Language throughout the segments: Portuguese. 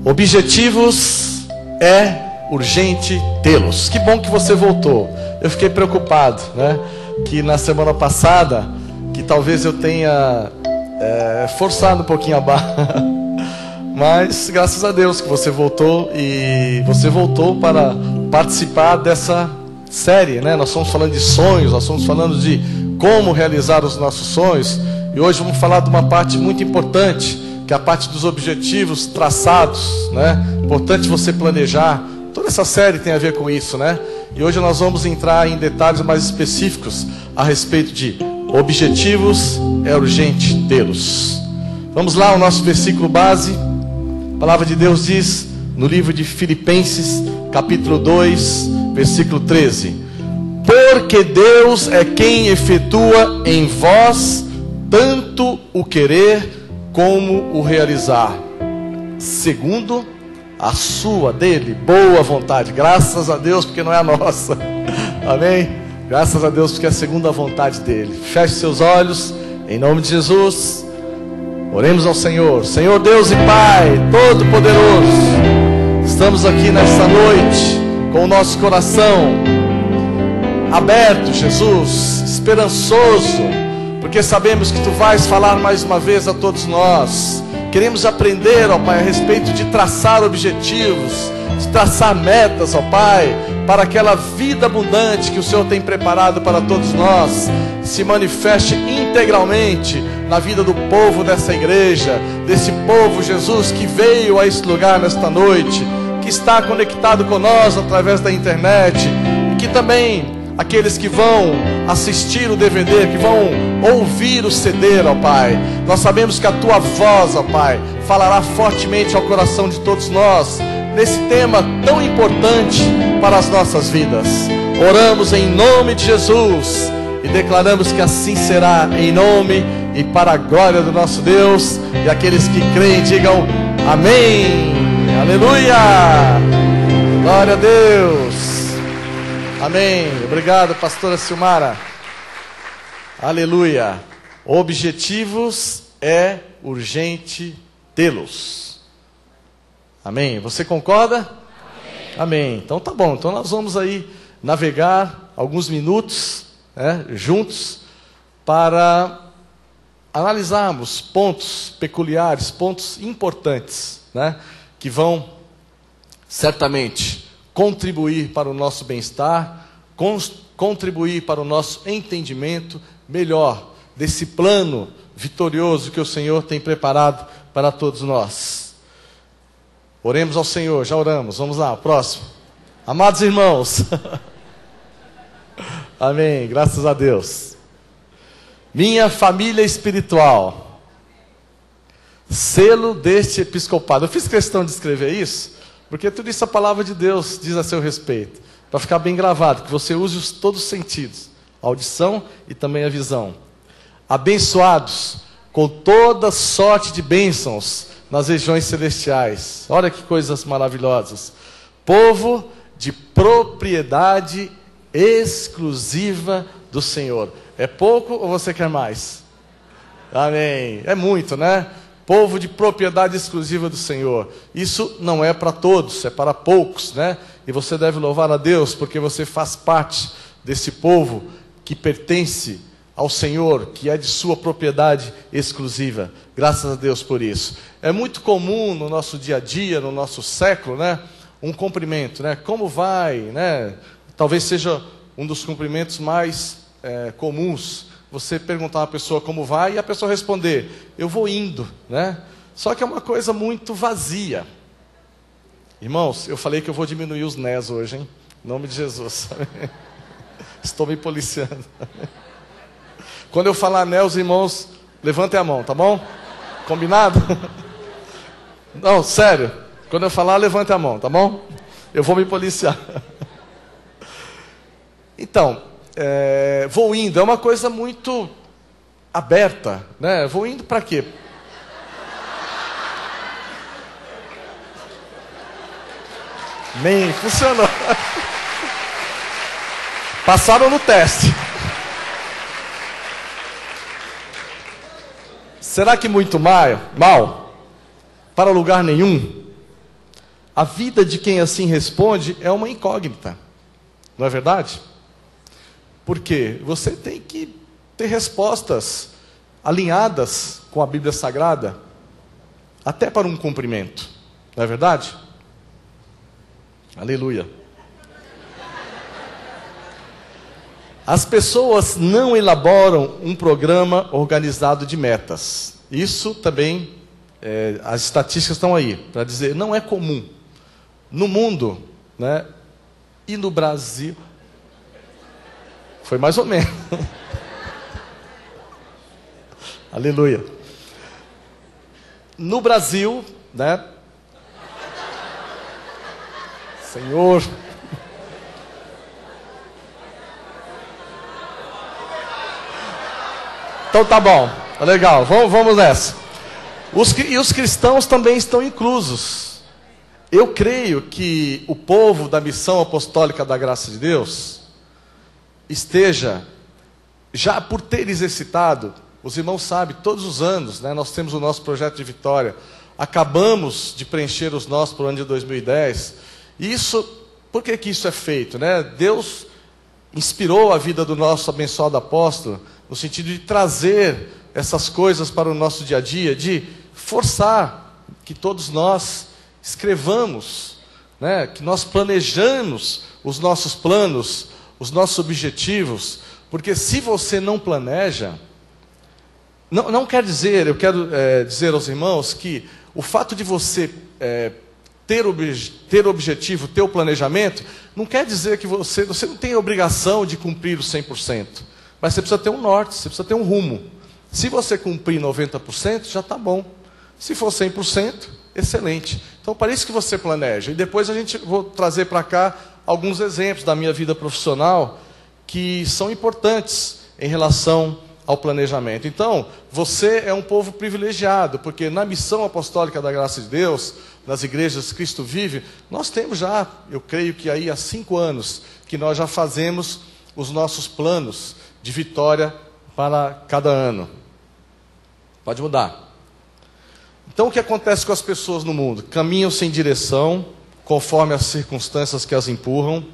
Objetivos é urgente tê-los. Que bom que você voltou. Eu fiquei preocupado, né? Que na semana passada, que talvez eu tenha forçado um pouquinho a barra. Mas graças a Deus que você voltou, e você voltou para participar dessa série, né? Nós estamos falando de sonhos, nós estamos falando de como realizar os nossos sonhos. E hoje vamos falar de uma parte muito importante, que é a parte dos objetivos traçados, né? Importante você planejar. Toda essa série tem a ver com isso, né? E hoje nós vamos entrar em detalhes mais específicos a respeito de objetivos é urgente tê-los. Vamos lá, o nosso versículo base. A palavra de Deus diz no livro de Filipenses, capítulo 2, versículo 13: Porque Deus é quem efetua em vós tanto o querer como o realizar, segundo a sua, dele, boa vontade. Graças a Deus, porque não é a nossa. Amém? Graças a Deus, porque é segundo a vontade dele. Feche seus olhos, em nome de Jesus. Oremos ao Senhor. Senhor Deus e Pai Todo-Poderoso, estamos aqui nesta noite com o nosso coração aberto, Jesus, esperançoso, porque sabemos que Tu vais falar mais uma vez a todos nós. Queremos aprender, ó Pai, a respeito de traçar objetivos, de traçar metas, ó Pai, para aquela vida abundante que o Senhor tem preparado para todos nós. Se manifeste integralmente na vida do povo dessa igreja, desse povo, Jesus, que veio a esse lugar nesta noite, que está conectado conosco através da internet, e que também aqueles que vão assistir o DVD, que vão ouvir o CD, ó Pai. Nós sabemos que a Tua voz, ó Pai, falará fortemente ao coração de todos nós, nesse tema tão importante para as nossas vidas. Oramos em nome de Jesus e declaramos que assim será, em nome e para a glória do nosso Deus. E aqueles que creem digam amém, aleluia, glória a Deus. Amém. Obrigado, pastora Silmara. Aleluia. Objetivos é urgente tê-los. Amém. Você concorda? Amém. Amém. Então tá bom. Então nós vamos aí navegar alguns minutos, né, juntos, para analisarmos pontos peculiares, pontos importantes, né, que vão certamente contribuir para o nosso bem-estar, contribuir para o nosso entendimento melhor desse plano vitorioso que o Senhor tem preparado para todos nós. Oremos ao Senhor, já oramos, vamos lá, próximo. Amados irmãos, amém, graças a Deus. Minha família espiritual, selo deste episcopado. Eu fiz questão de escrever isso, porque tudo isso a palavra de Deus diz a seu respeito, para ficar bem gravado, que você use todos os sentidos, a audição e também a visão. Abençoados com toda sorte de bênçãos nas regiões celestiais. Olha que coisas maravilhosas. Povo de propriedade exclusiva do Senhor. É pouco ou você quer mais? Amém. É muito, né? Povo de propriedade exclusiva do Senhor. Isso não é para todos, é para poucos, né? E você deve louvar a Deus, porque você faz parte desse povo que pertence ao Senhor, que é de sua propriedade exclusiva. Graças a Deus por isso. É muito comum no nosso dia a dia, no nosso século, né? Um cumprimento, né? Como vai, né? Talvez seja um dos cumprimentos mais comuns. Você perguntar a uma pessoa como vai e a pessoa responder, eu vou indo, né? Só que é uma coisa muito vazia. Irmãos, eu falei que eu vou diminuir os nés hoje, hein? Em nome de Jesus. Estou me policiando. Quando eu falar né, os irmãos, levantem a mão, tá bom? Combinado? Não, sério. Quando eu falar, levante a mão, tá bom? Eu vou me policiar. Então, vou indo, é uma coisa muito aberta, né? Vou indo para quê? Nem funcionou. Passaram no teste. Será que muito mal? Para lugar nenhum? a vida de quem assim responde é uma incógnita. Não é verdade? Porque você tem que ter respostas alinhadas com a Bíblia Sagrada, até para um cumprimento. Não é verdade? Aleluia. As pessoas não elaboram um programa organizado de metas. Isso também, as estatísticas estão aí, para dizer, não é comum. No mundo, né, e no Brasil, foi mais ou menos. Aleluia. No Brasil, né, Senhor, então tá bom, tá legal, vamos nessa. E os cristãos também estão inclusos. Eu creio que o povo da missão apostólica da graça de Deus esteja, já por ter exercitado, os irmãos sabem, todos os anos, né, nós temos o nosso projeto de vitória, acabamos de preencher os nossos para o ano de 2010, e isso, por que isso é feito? Né? Deus inspirou a vida do nosso abençoado apóstolo, no sentido de trazer essas coisas para o nosso dia a dia, de forçar que todos nós escrevamos, né, que nós planejamos os nossos planos, os nossos objetivos, porque se você não planeja, não quer dizer, eu quero dizer aos irmãos que o fato de você ter objetivo, ter o planejamento, não quer dizer que você não tem a obrigação de cumprir o 100%, mas você precisa ter um norte, você precisa ter um rumo. Se você cumprir 90%, já está bom. Se for 100%, excelente. Então, para isso que você planeja. E depois vou trazer para cá alguns exemplos da minha vida profissional que são importantes em relação ao planejamento. Então, você é um povo privilegiado, porque na missão apostólica da graça de Deus, nas igrejas Cristo Vive, nós temos já, eu creio que aí há 5 anos, que nós já fazemos os nossos planos de vitória para cada ano. Pode mudar. Então, o que acontece com as pessoas no mundo? Caminham sem direção, conforme as circunstâncias que as empurram,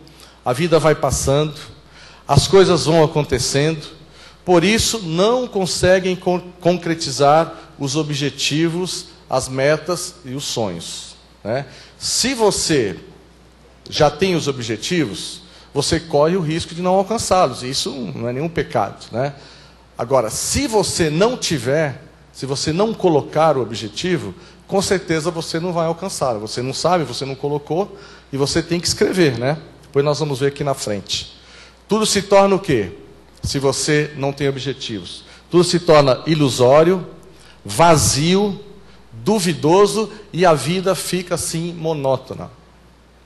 a vida vai passando, as coisas vão acontecendo, por isso não conseguem concretizar os objetivos, as metas e os sonhos, né? Se você já tem os objetivos, você corre o risco de não alcançá-los, e isso não é nenhum pecado, né? Agora, se você não tiver, se você não colocar o objetivo, com certeza você não vai alcançá-lo. Você não sabe, você não colocou, e você tem que escrever, né? Depois nós vamos ver aqui na frente. Tudo se torna o quê? Se você não tem objetivos. Tudo se torna ilusório, vazio, duvidoso, e a vida fica assim monótona.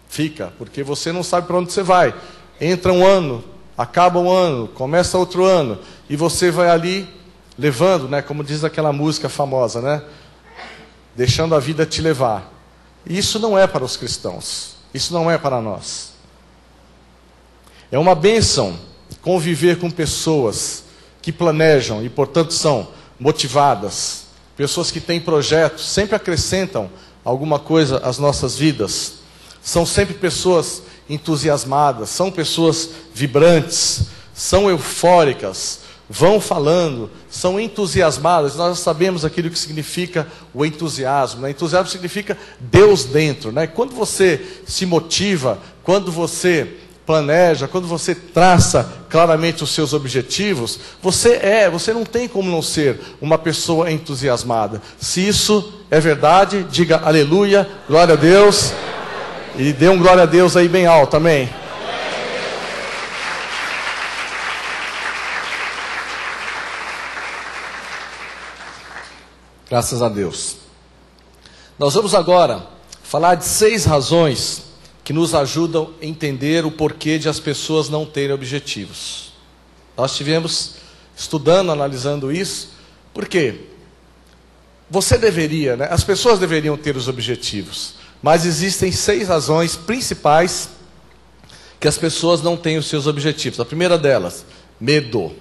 Fica, porque você não sabe para onde você vai. Entra um ano, acaba um ano, começa outro ano, e você vai ali levando, né, como diz aquela música famosa, né? Deixando a vida te levar. E isso não é para os cristãos. Isso não é para nós. É uma bênção conviver com pessoas que planejam e, portanto, são motivadas. Pessoas que têm projetos, sempre acrescentam alguma coisa às nossas vidas. São sempre pessoas entusiasmadas, são pessoas vibrantes, são eufóricas, vão falando, são entusiasmadas. Nós já sabemos aquilo que significa o entusiasmo, né? Entusiasmo significa Deus dentro, né? Quando você se motiva, quando você planeja, quando você traça claramente os seus objetivos, você não tem como não ser uma pessoa entusiasmada. Se isso é verdade, diga aleluia, glória a Deus, e dê um glória a Deus aí bem alto, amém. Graças a Deus. Nós vamos agora falar de 6 razões que nos ajudam a entender o porquê de as pessoas não terem objetivos. Nós estivemos estudando, analisando isso, porque você deveria, né? As pessoas deveriam ter os objetivos, mas existem 6 razões principais que as pessoas não têm os seus objetivos. A primeira delas, medo.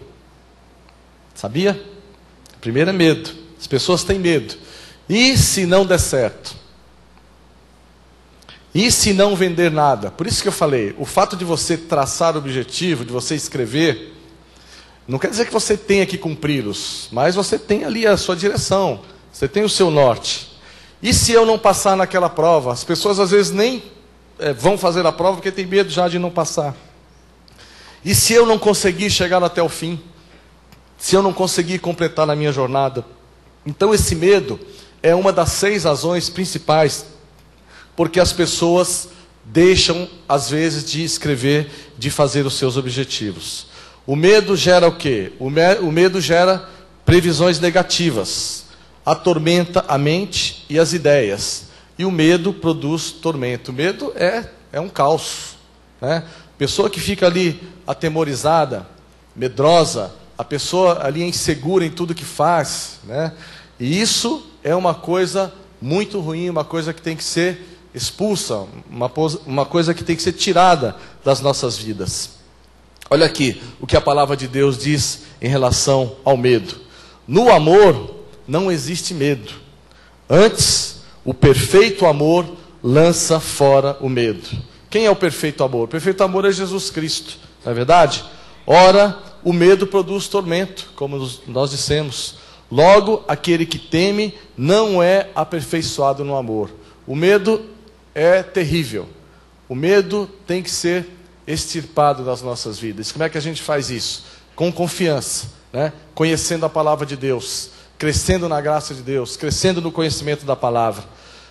Sabia? A primeira é medo. As pessoas têm medo. E se não der certo? E se não vender nada? Por isso que eu falei, o fato de você traçar o objetivo, de você escrever, não quer dizer que você tenha que cumpri-los, mas você tem ali a sua direção, você tem o seu norte. E se eu não passar naquela prova? As pessoas às vezes nem vão fazer a prova porque tem medo já de não passar. E se eu não conseguir chegar até o fim? Se eu não conseguir completar a minha jornada? Então esse medo é uma das 6 razões principais porque as pessoas deixam, às vezes, de escrever, de fazer os seus objetivos. O medo gera o quê? O medo gera previsões negativas, atormenta a mente e as ideias. E o medo produz tormento. O medo é um caos, né? Pessoa que fica ali atemorizada, medrosa, a pessoa ali é insegura em tudo que faz, né? E isso é uma coisa muito ruim, uma coisa que tem que ser expulsa, uma coisa que tem que ser tirada das nossas vidas. Olha aqui o que a palavra de Deus diz em relação ao medo. No amor não existe medo. Antes, o perfeito amor lança fora o medo. Quem é o perfeito amor? O perfeito amor é Jesus Cristo, não é verdade? Ora, o medo produz tormento, como nós dissemos. Logo, aquele que teme não é aperfeiçoado no amor. O medo é terrível. O medo tem que ser extirpado das nossas vidas. Como é que a gente faz isso? Com confiança, né? Conhecendo a palavra de Deus, crescendo na graça de Deus, crescendo no conhecimento da palavra.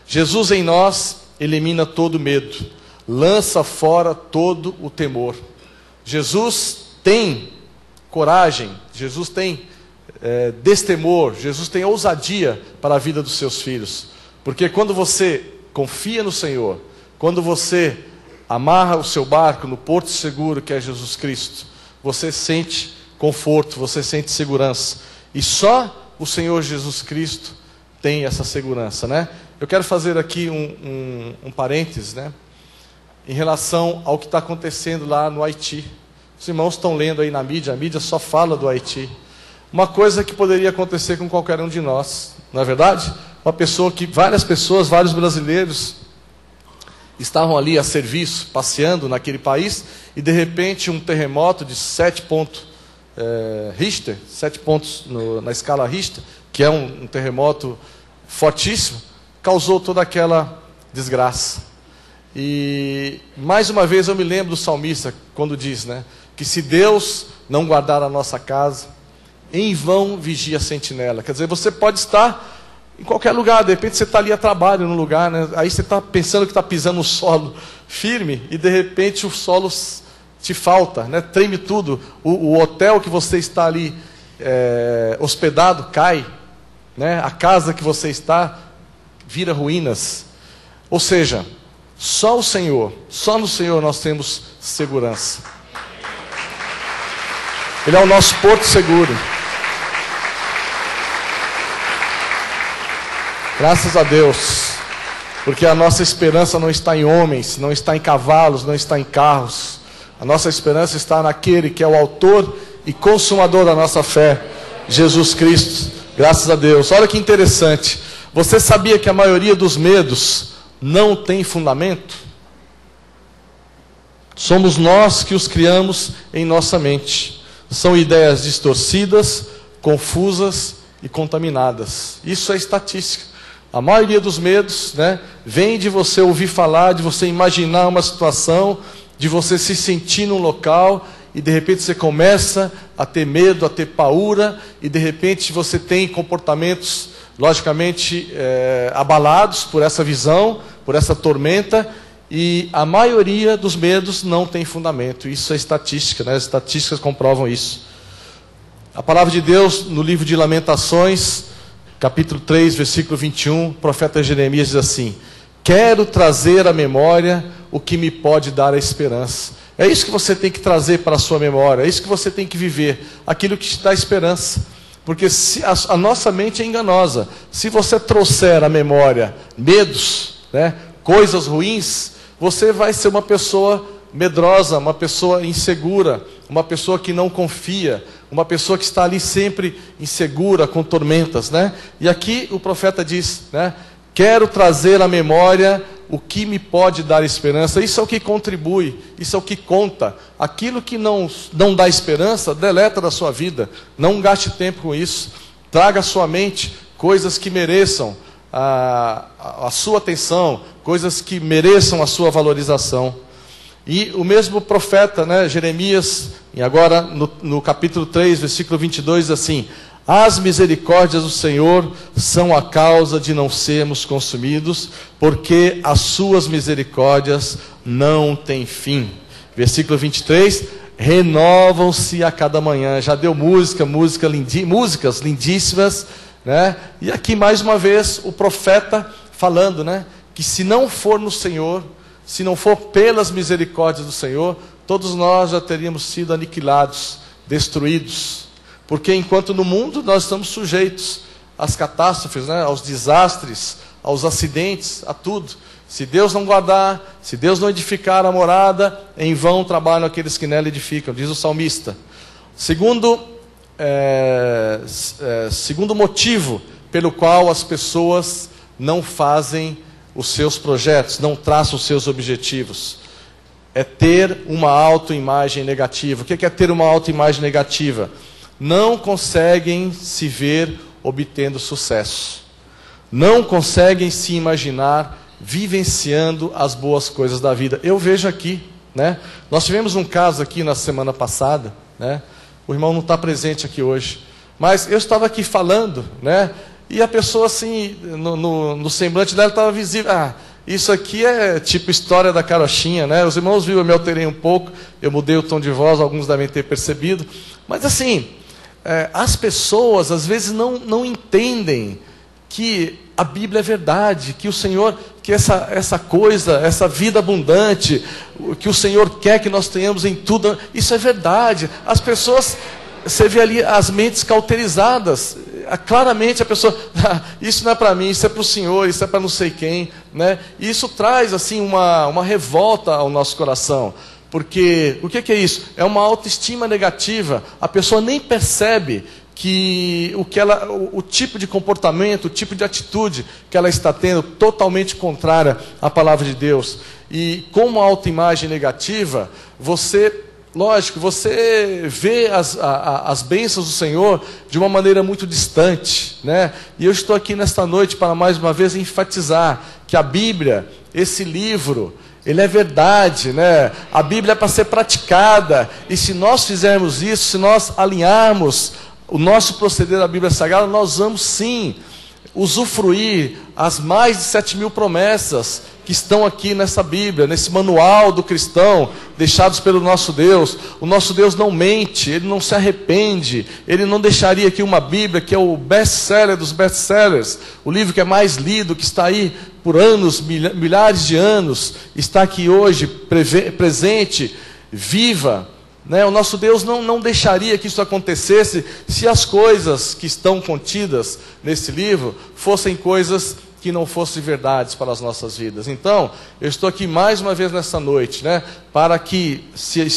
Jesus em nós elimina todo medo, lança fora todo o temor. Jesus tem coragem, Jesus tem destemor, Jesus tem ousadia para a vida dos seus filhos. Porque quando você confia no Senhor, quando você amarra o seu barco no porto seguro que é Jesus Cristo, você sente conforto, você sente segurança. E só o Senhor Jesus Cristo tem essa segurança, né? Eu quero fazer aqui um parênteses, né? Em relação ao que está acontecendo lá no Haiti. Os irmãos estão lendo aí na mídia, a mídia só fala do Haiti. Uma coisa que poderia acontecer com qualquer um de nós, não é verdade? Várias pessoas, vários brasileiros estavam ali a serviço, passeando naquele país, e de repente um terremoto de 7 pontos Richter, 7 pontos na escala Richter, que é um terremoto fortíssimo, causou toda aquela desgraça. E mais uma vez eu me lembro do salmista, quando diz, né, que se Deus não guardar a nossa casa, em vão vigia a sentinela. Quer dizer, você pode estar em qualquer lugar, de repente você está ali a trabalho num lugar, né? Aí você está pensando que está pisando no solo firme e de repente o solo te falta, né? Treme tudo, o hotel que você está ali hospedado cai, né? A casa que você está vira ruínas. Ou seja, só o Senhor, só no Senhor nós temos segurança. Ele é o nosso porto seguro. Graças a Deus, porque a nossa esperança não está em homens, não está em cavalos, não está em carros. A nossa esperança está naquele que é o autor e consumador da nossa fé, Jesus Cristo. Graças a Deus. Olha que interessante. Você sabia que a maioria dos medos não tem fundamento? Somos nós que os criamos em nossa mente. São ideias distorcidas, confusas e contaminadas. Isso é estatística. A maioria dos medos, né, vem de você ouvir falar, de você imaginar uma situação, de você se sentir num local e de repente você começa a ter medo, a ter paura e de repente você tem comportamentos logicamente abalados por essa visão, por essa tormenta, e a maioria dos medos não tem fundamento. Isso é estatística, né? As estatísticas comprovam isso. A palavra de Deus no livro de Lamentações, capítulo 3, versículo 21, o profeta Jeremias diz assim: quero trazer à memória o que me pode dar a esperança. É isso que você tem que trazer para a sua memória, é isso que você tem que viver, aquilo que te dá esperança. Porque a nossa mente é enganosa. Se você trouxer à memória medos, né, coisas ruins, você vai ser uma pessoa medrosa, uma pessoa insegura, uma pessoa que não confia, uma pessoa que está ali sempre insegura, com tormentas, né? E aqui o profeta diz, né, quero trazer à memória o que me pode dar esperança. Isso é o que contribui, isso é o que conta. Aquilo que não dá esperança, deleta da sua vida. Não gaste tempo com isso. Traga à sua mente coisas que mereçam a sua atenção, coisas que mereçam a sua valorização. E o mesmo profeta, né, Jeremias, e agora no capítulo 3, versículo 22, diz assim: as misericórdias do Senhor são a causa de não sermos consumidos, porque as suas misericórdias não têm fim. Versículo 23, renovam-se a cada manhã. Já deu músicas lindíssimas, né? E aqui mais uma vez o profeta falando, né, que se não for no Senhor, se não for pelas misericórdias do Senhor, todos nós já teríamos sido aniquilados, destruídos. Porque enquanto no mundo nós estamos sujeitos às catástrofes, né, aos desastres, aos acidentes, a tudo. Se Deus não guardar, se Deus não edificar a morada, em vão trabalham aqueles que nela edificam, diz o salmista. Segundo motivo pelo qual as pessoas não fazem os seus projetos, não traçam os seus objetivos, é ter uma autoimagem negativa. O que é ter uma autoimagem negativa? Não conseguem se ver obtendo sucesso. Não conseguem se imaginar vivenciando as boas coisas da vida. Eu vejo aqui, né? Nós tivemos um caso aqui na semana passada, né? O irmão não está presente aqui hoje, mas eu estava aqui falando, né? E a pessoa assim, no semblante dela estava visível. Isso aqui é tipo história da carochinha, né? Os irmãos viram, eu me alterei um pouco, eu mudei o tom de voz, alguns devem ter percebido. Mas assim, as pessoas às vezes não entendem que a Bíblia é verdade, que o Senhor, que essa coisa, essa vida abundante, que o Senhor quer que nós tenhamos em tudo, isso é verdade. As pessoas, você vê ali as mentes cauterizadas, claramente a pessoa, isso não é para mim, isso é para o Senhor, isso é para não sei quem, né? E isso traz assim uma revolta ao nosso coração. Porque o que é isso? É uma autoestima negativa. A pessoa nem percebe que o tipo de comportamento, o tipo de atitude que ela está tendo, totalmente contrária à palavra de Deus. E com uma autoimagem negativa, você vê as bênçãos do Senhor de uma maneira muito distante, né? E eu estou aqui nesta noite para mais uma vez enfatizar que a Bíblia, esse livro, ele é verdade, né? A Bíblia é para ser praticada, e se nós fizermos isso, se nós alinharmos o nosso proceder da Bíblia Sagrada, nós vamos sim usufruir as mais de 7.000 promessas que estão aqui nessa Bíblia, nesse manual do cristão, deixados pelo nosso Deus. O nosso Deus não mente, Ele não se arrepende, Ele não deixaria aqui uma Bíblia que é o best-seller dos best-sellers, o livro que é mais lido, que está aí por anos, milhares de anos, está aqui hoje, presente, viva, né? O nosso Deus não deixaria que isso acontecesse se as coisas que estão contidas nesse livro fossem coisas que não fossem verdades para as nossas vidas. Então, eu estou aqui mais uma vez nessa noite, né, para que, se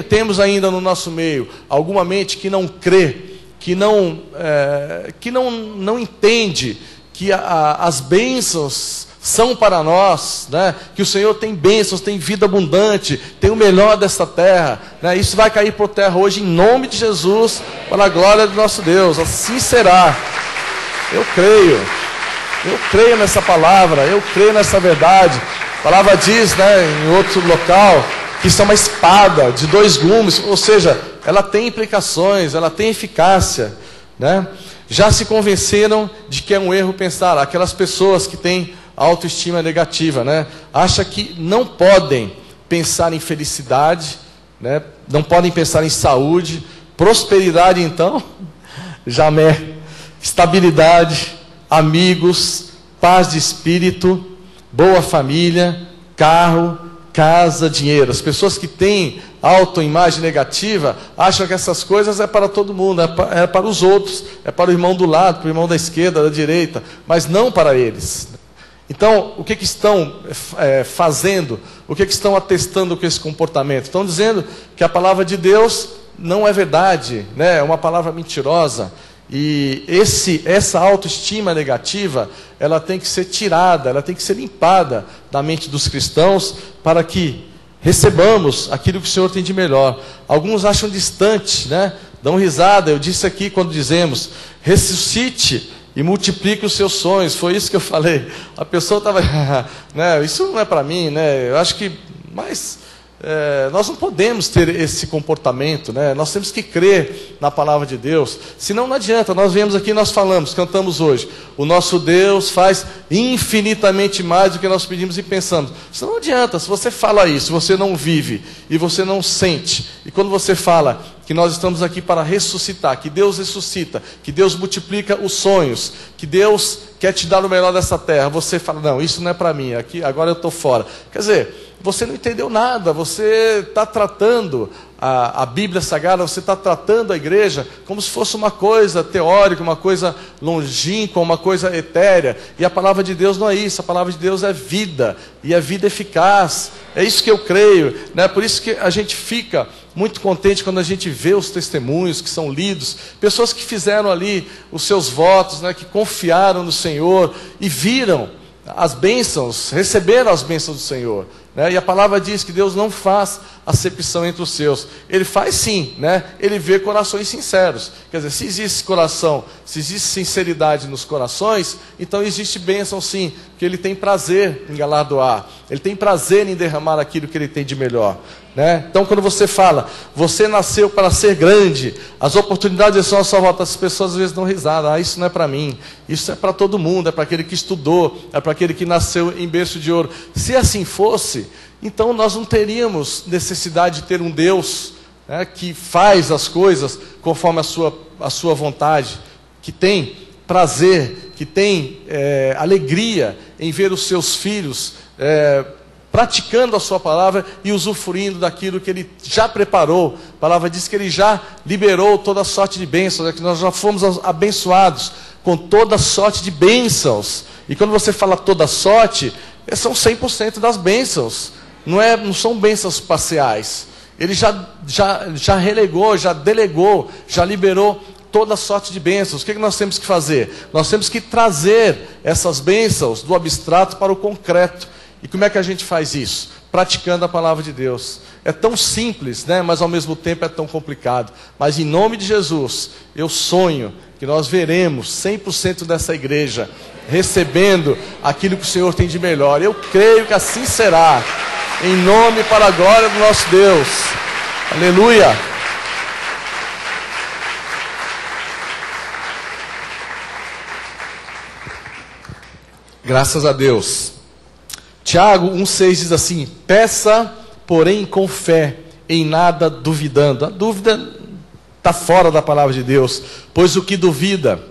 temos ainda no nosso meio alguma mente que não crê, que não entende que as bênçãos são para nós, né? Que o Senhor tem bênçãos, tem vida abundante, tem o melhor desta terra, né? Isso vai cair por terra hoje em nome de Jesus, para a glória do nosso Deus. Assim será. Eu creio nessa palavra, eu creio nessa verdade. A palavra diz, né, em outro local, que isso é uma espada de 2 gumes, ou seja, ela tem implicações, ela tem eficácia, né? Já se convenceram de que é um erro pensar, aquelas pessoas que têm autoestima negativa, né? Acha que não podem pensar em felicidade, né? Não podem pensar em saúde, prosperidade, então, jamais, estabilidade, amigos, paz de espírito, boa família, carro, casa, dinheiro. As pessoas que têm autoimagem negativa acham que essas coisas é para todo mundo, é para os outros, é para o irmão do lado, para o irmão da esquerda, da direita, mas não para eles. Então, o que estão fazendo? O que estão atestando com esse comportamento? Estão dizendo que a palavra de Deus não é verdade, né? É uma palavra mentirosa. E essa autoestima negativa, ela tem que ser tirada, ela tem que ser limpada da mente dos cristãos, para que recebamos aquilo que o Senhor tem de melhor. Alguns acham distante, né? Dão risada. Eu disse aqui quando dizemos, ressuscite e multiplique os seus sonhos. Foi isso que eu falei. A pessoa estava, né? Isso não é para mim, né? Eu acho que, mas nós não podemos ter esse comportamento, né? Nós temos que crer na palavra de Deus. Senão não adianta. Nós viemos aqui, nós falamos, cantamos hoje. O nosso Deus faz infinitamente mais do que nós pedimos e pensamos. Isso não adianta. Se você fala isso, você não vive e você não sente. E quando você fala que nós estamos aqui para ressuscitar, que Deus ressuscita, que Deus multiplica os sonhos, que Deus quer te dar o melhor dessa terra, você fala, não, isso não é para mim, aqui, agora eu estou fora. Quer dizer, você não entendeu nada, você está tratando a Bíblia Sagrada, você está tratando a igreja como se fosse uma coisa teórica, uma coisa longínqua, uma coisa etérea. E a palavra de Deus não é isso, a palavra de Deus é vida, e é vida eficaz. É isso que eu creio, né? Por isso que a gente fica muito contente quando a gente vê os testemunhos que são lidos, pessoas que fizeram ali os seus votos, né? Que confiaram no Senhor e viram as bênçãos, receberam as bênçãos do Senhor, né? E a palavra diz que Deus não faz acepção entre os seus. Ele faz sim, né? Ele vê corações sinceros. Quer dizer, se existe coração, se existe sinceridade nos corações, então existe bênção sim, porque Ele tem prazer em galardoar, Ele tem prazer em derramar aquilo que Ele tem de melhor, né? Então quando você fala, você nasceu para ser grande, as oportunidades são à sua volta, as pessoas às vezes dão risada, isso não é para mim, isso é para todo mundo, é para aquele que estudou, é para aquele que nasceu em berço de ouro. Se assim fosse, então nós não teríamos necessidade de ter um Deus, né, que faz as coisas conforme a sua vontade, que tem prazer, que tem alegria em ver os seus filhos praticando a sua palavra e usufruindo daquilo que Ele já preparou. A palavra diz que Ele já liberou toda sorte de bênçãos, né, que nós já fomos abençoados com toda sorte de bênçãos. E quando você fala toda sorte, são 100% das bênçãos. Não são bênçãos parciais. Ele já relegou, já delegou, já liberou toda sorte de bênçãos. O que nós temos que fazer? Nós temos que trazer essas bênçãos do abstrato para o concreto. E como é que a gente faz isso? Praticando a palavra de Deus. É tão simples, né? Mas ao mesmo tempo é tão complicado. Mas em nome de Jesus, eu sonho que nós veremos 100% dessa igreja recebendo aquilo que o Senhor tem de melhor. Eu creio que assim será. Em nome para a glória do nosso Deus. Aleluia. Graças a Deus. Tiago 1,6 diz assim: peça, porém com fé, em nada duvidando. A dúvida está fora da palavra de Deus, pois o que duvida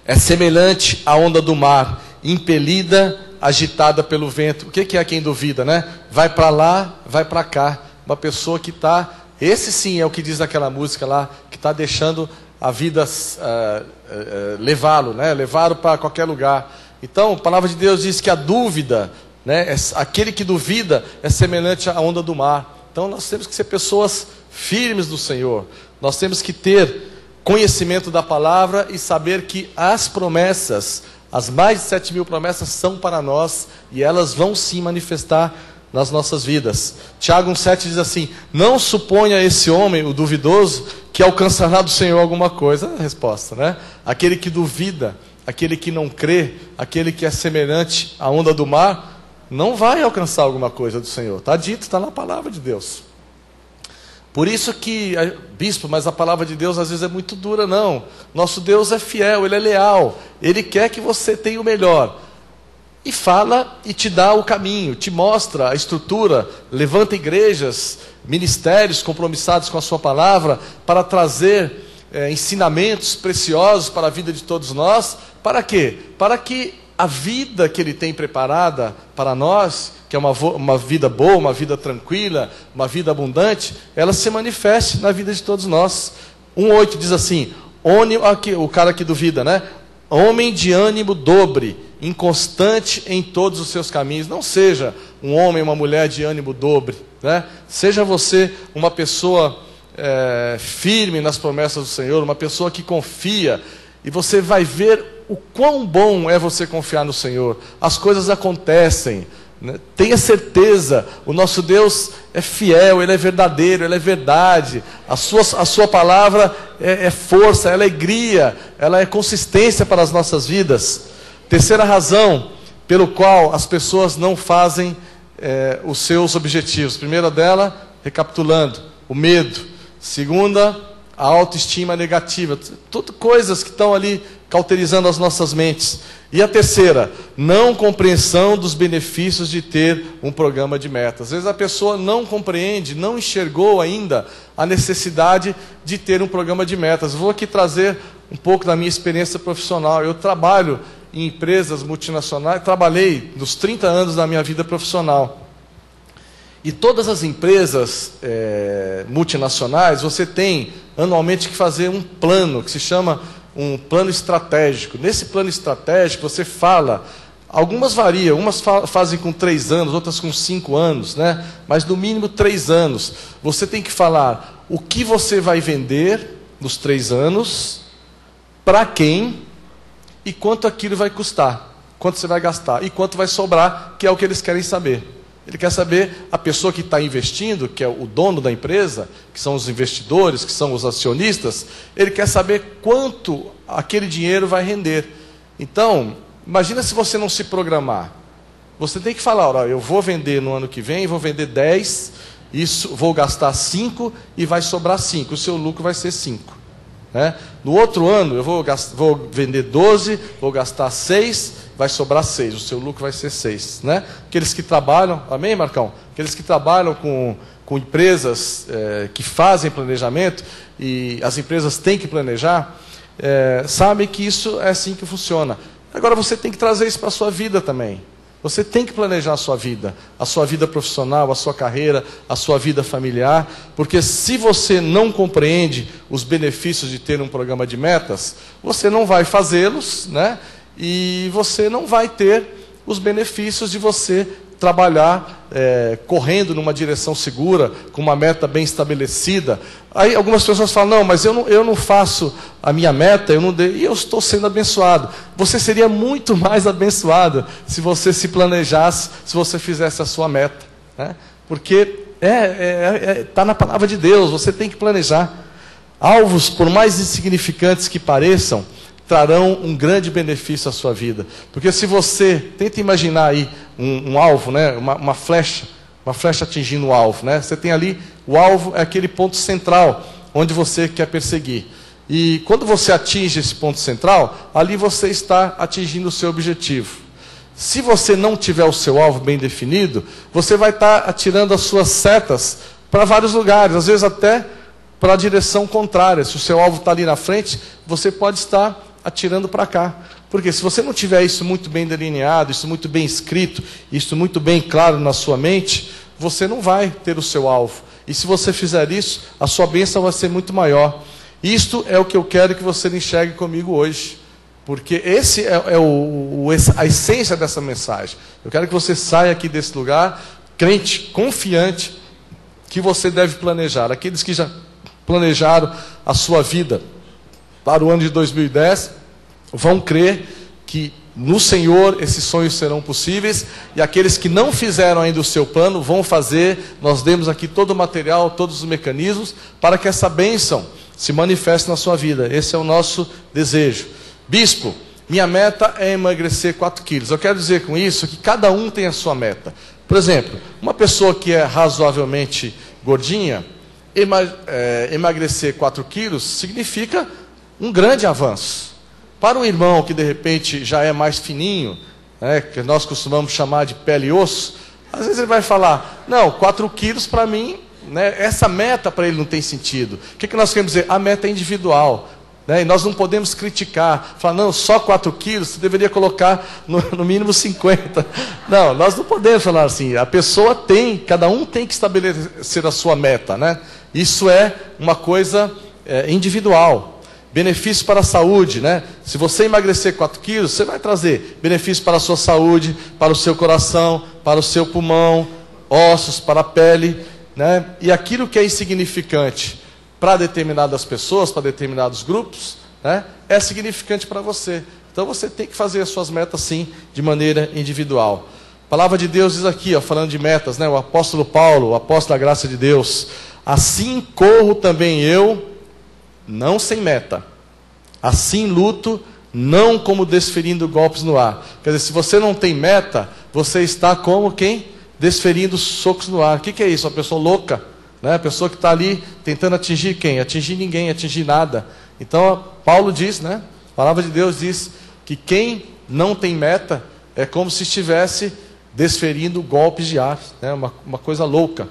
é semelhante à onda do mar, impelida, agitada pelo vento. O que é quem duvida, né? Vai para lá, vai para cá. Uma pessoa que está, esse sim é o que diz aquela música lá, que está deixando a vida levá-lo, né? Levá-lo para qualquer lugar. Então, a palavra de Deus diz que a dúvida, né? Aquele que duvida é semelhante à onda do mar. Então, nós temos que ser pessoas firmes do Senhor. Nós temos que ter conhecimento da palavra e saber que as promessas, as mais de 7.000 promessas são para nós e elas vão sim manifestar nas nossas vidas. Tiago 1,7 diz assim: não suponha esse homem, o duvidoso, que alcançará do Senhor alguma coisa. É a resposta, né? Aquele que duvida, aquele que não crê, aquele que é semelhante à onda do mar, não vai alcançar alguma coisa do Senhor. Está dito, está na palavra de Deus. Por isso que, bispo, mas a palavra de Deus às vezes é muito dura. Não, nosso Deus é fiel, Ele é leal, Ele quer que você tenha o melhor. E fala e te dá o caminho, te mostra a estrutura, levanta igrejas, ministérios compromissados com a sua palavra, para trazer ensinamentos preciosos para a vida de todos nós. Para quê? Para que a vida que Ele tem preparada para nós, que é uma vida boa, uma vida tranquila, uma vida abundante, ela se manifeste na vida de todos nós. 1,8 diz assim: o cara que duvida, né? Homem de ânimo dobre, inconstante em todos os seus caminhos. Não seja um homem, uma mulher de ânimo dobre, né? Seja você uma pessoa firme nas promessas do Senhor, uma pessoa que confia, e você vai ver o quão bom é você confiar no Senhor. As coisas acontecem, né? Tenha certeza, o nosso Deus é fiel, Ele é verdadeiro, Ele é verdade. A sua palavra é força, é alegria, ela é consistência para as nossas vidas. Terceira razão pelo qual as pessoas não fazem os seus objetivos. Primeira dela, recapitulando, o medo. Segunda, a autoestima negativa. Tudo coisas que estão ali cauterizando as nossas mentes. E a terceira, não compreensão dos benefícios de ter um programa de metas. Às vezes a pessoa não compreende, não enxergou ainda a necessidade de ter um programa de metas. Vou aqui trazer um pouco da minha experiência profissional. Eu trabalho em empresas multinacionais, trabalhei nos 30 anos da minha vida profissional. E todas as empresas multinacionais, você tem anualmente que fazer um plano, que se chama um plano estratégico. Nesse plano estratégico você fala, algumas variam, umas fazem com 3 anos, outras com 5 anos, né? Mas no mínimo 3 anos. Você tem que falar o que você vai vender nos 3 anos, para quem e quanto aquilo vai custar, quanto você vai gastar e quanto vai sobrar, que é o que eles querem saber. Ele quer saber, a pessoa que está investindo, que é o dono da empresa, que são os investidores, que são os acionistas, ele quer saber quanto aquele dinheiro vai render. Então, imagina se você não se programar. Você tem que falar, olha, eu vou vender no ano que vem, vou vender 10, vou gastar 5 e vai sobrar 5. O seu lucro vai ser 5. Né? No outro ano, eu vou vender 12, vou gastar 6, vai sobrar 6, o seu lucro vai ser 6. Né? Aqueles que trabalham, amém, Marcão? Aqueles que trabalham com empresas que fazem planejamento, e as empresas têm que planejar, sabem que isso é assim que funciona. Agora você tem que trazer isso para a sua vida também. Você tem que planejar a sua vida profissional, a sua carreira, a sua vida familiar, porque se você não compreende os benefícios de ter um programa de metas, você não vai fazê-los, né? E você não vai ter os benefícios de você trabalhar correndo numa direção segura, com uma meta bem estabelecida. Aí algumas pessoas falam, não, mas eu não faço a minha meta, e eu estou sendo abençoado. Você seria muito mais abençoado se você se planejasse, se você fizesse a sua meta. Né? Porque está na palavra de Deus, você tem que planejar. Alvos, por mais insignificantes que pareçam, trarão um grande benefício à sua vida. Porque se você, tenta imaginar aí um alvo, né? uma flecha atingindo o alvo. Né? Você tem ali, o alvo é aquele ponto central, onde você quer perseguir. E quando você atinge esse ponto central, ali você está atingindo o seu objetivo. Se você não tiver o seu alvo bem definido, você vai estar atirando as suas setas para vários lugares, às vezes até para a direção contrária. Se o seu alvo está ali na frente, você pode estar atirando para cá. Porque se você não tiver isso muito bem delineado, isso muito bem escrito, isso muito bem claro na sua mente, você não vai ter o seu alvo. E se você fizer isso, a sua bênção vai ser muito maior. Isto é o que eu quero que você enxergue comigo hoje. Porque esse é a essência dessa mensagem. Eu quero que você saia aqui desse lugar, crente, confiante, que você deve planejar. Aqueles que já planejaram a sua vida para o ano de 2010, vão crer que no Senhor esses sonhos serão possíveis, e aqueles que não fizeram ainda o seu plano, vão fazer. Nós demos aqui todo o material, todos os mecanismos, para que essa bênção se manifeste na sua vida. Esse é o nosso desejo. Bispo, minha meta é emagrecer 4 quilos. Eu quero dizer com isso que cada um tem a sua meta. Por exemplo, uma pessoa que é razoavelmente gordinha, emagrecer 4 quilos significa um grande avanço. Para um irmão que de repente já é mais fininho, né, que nós costumamos chamar de pele e osso, às vezes ele vai falar, não, 4 quilos para mim, né, essa meta para ele não tem sentido. O que nós queremos dizer? A meta é individual. Né, e nós não podemos criticar, falar, não, só 4 quilos, você deveria colocar no mínimo 50. Não, nós não podemos falar assim. A pessoa cada um tem que estabelecer a sua meta. Né? Isso é uma coisa individual. Benefício para a saúde, né? Se você emagrecer 4 quilos, você vai trazer benefício para a sua saúde, para o seu coração, para o seu pulmão, ossos, para a pele, né? E aquilo que é insignificante, para determinadas pessoas, para determinados grupos, né, é significante para você. Então você tem que fazer as suas metas sim, de maneira individual. A palavra de Deus diz aqui, ó, falando de metas, né, o apóstolo Paulo, o apóstolo da graça de Deus: assim corro também eu, não sem meta. Assim luto, não como desferindo golpes no ar. Quer dizer, se você não tem meta, você está como quem? Desferindo socos no ar. O que é isso? Uma pessoa louca, né? A pessoa que está ali tentando atingir quem? Atingir ninguém, atingir nada. Então, Paulo diz, né? A palavra de Deus diz que quem não tem meta é como se estivesse desferindo golpes de ar, né? Uma coisa louca.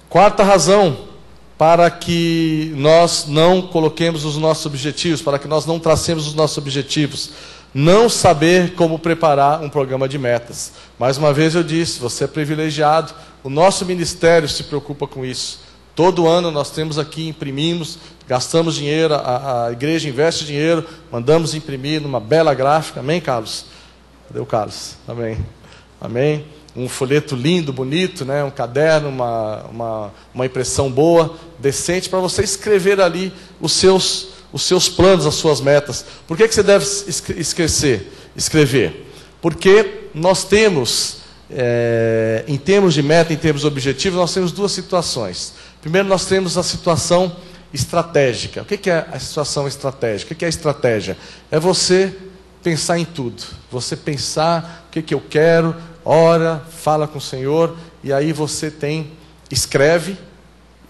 Quarta razão para que nós não coloquemos os nossos objetivos, para que nós não tracemos os nossos objetivos: não saber como preparar um programa de metas. Mais uma vez eu disse, você é privilegiado, o nosso ministério se preocupa com isso. Todo ano nós temos aqui, imprimimos, gastamos dinheiro, a igreja investe dinheiro, mandamos imprimir numa bela gráfica. Amém, Carlos? Cadê o Carlos? Amém. Amém. Um folheto lindo, bonito, né? Um caderno, uma impressão boa, decente, para você escrever ali os seus planos, as suas metas. Por que você deve escrever? Porque nós temos, em termos de meta, em termos de objetivos, nós temos duas situações. Primeiro, nós temos a situação estratégica. O que é a situação estratégica? O que é a estratégia? É você pensar em tudo. Você pensar o que eu quero, ora, fala com o Senhor, e aí você escreve,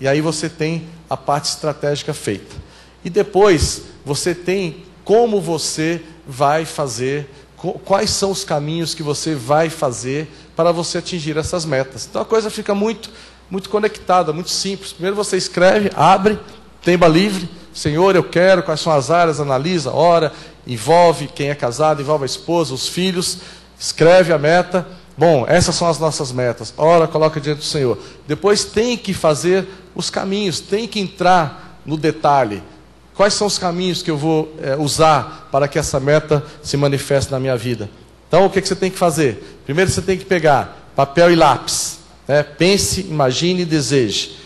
e aí você tem a parte estratégica feita. E depois você tem como você vai fazer, quais são os caminhos que você vai fazer para você atingir essas metas. Então a coisa fica muito conectada, muito simples. Primeiro você escreve, abre, tema livre: Senhor, eu quero, quais são as áreas, analisa, ora, envolve quem é casado, envolve a esposa, os filhos, escreve a meta. Bom, essas são as nossas metas. Ora, coloca diante do Senhor. Depois tem que fazer os caminhos, tem que entrar no detalhe. Quais são os caminhos que eu vou usar para que essa meta se manifeste na minha vida? Então, o que você tem que fazer? Primeiro você tem que pegar papel e lápis, né? Pense, imagine e deseje.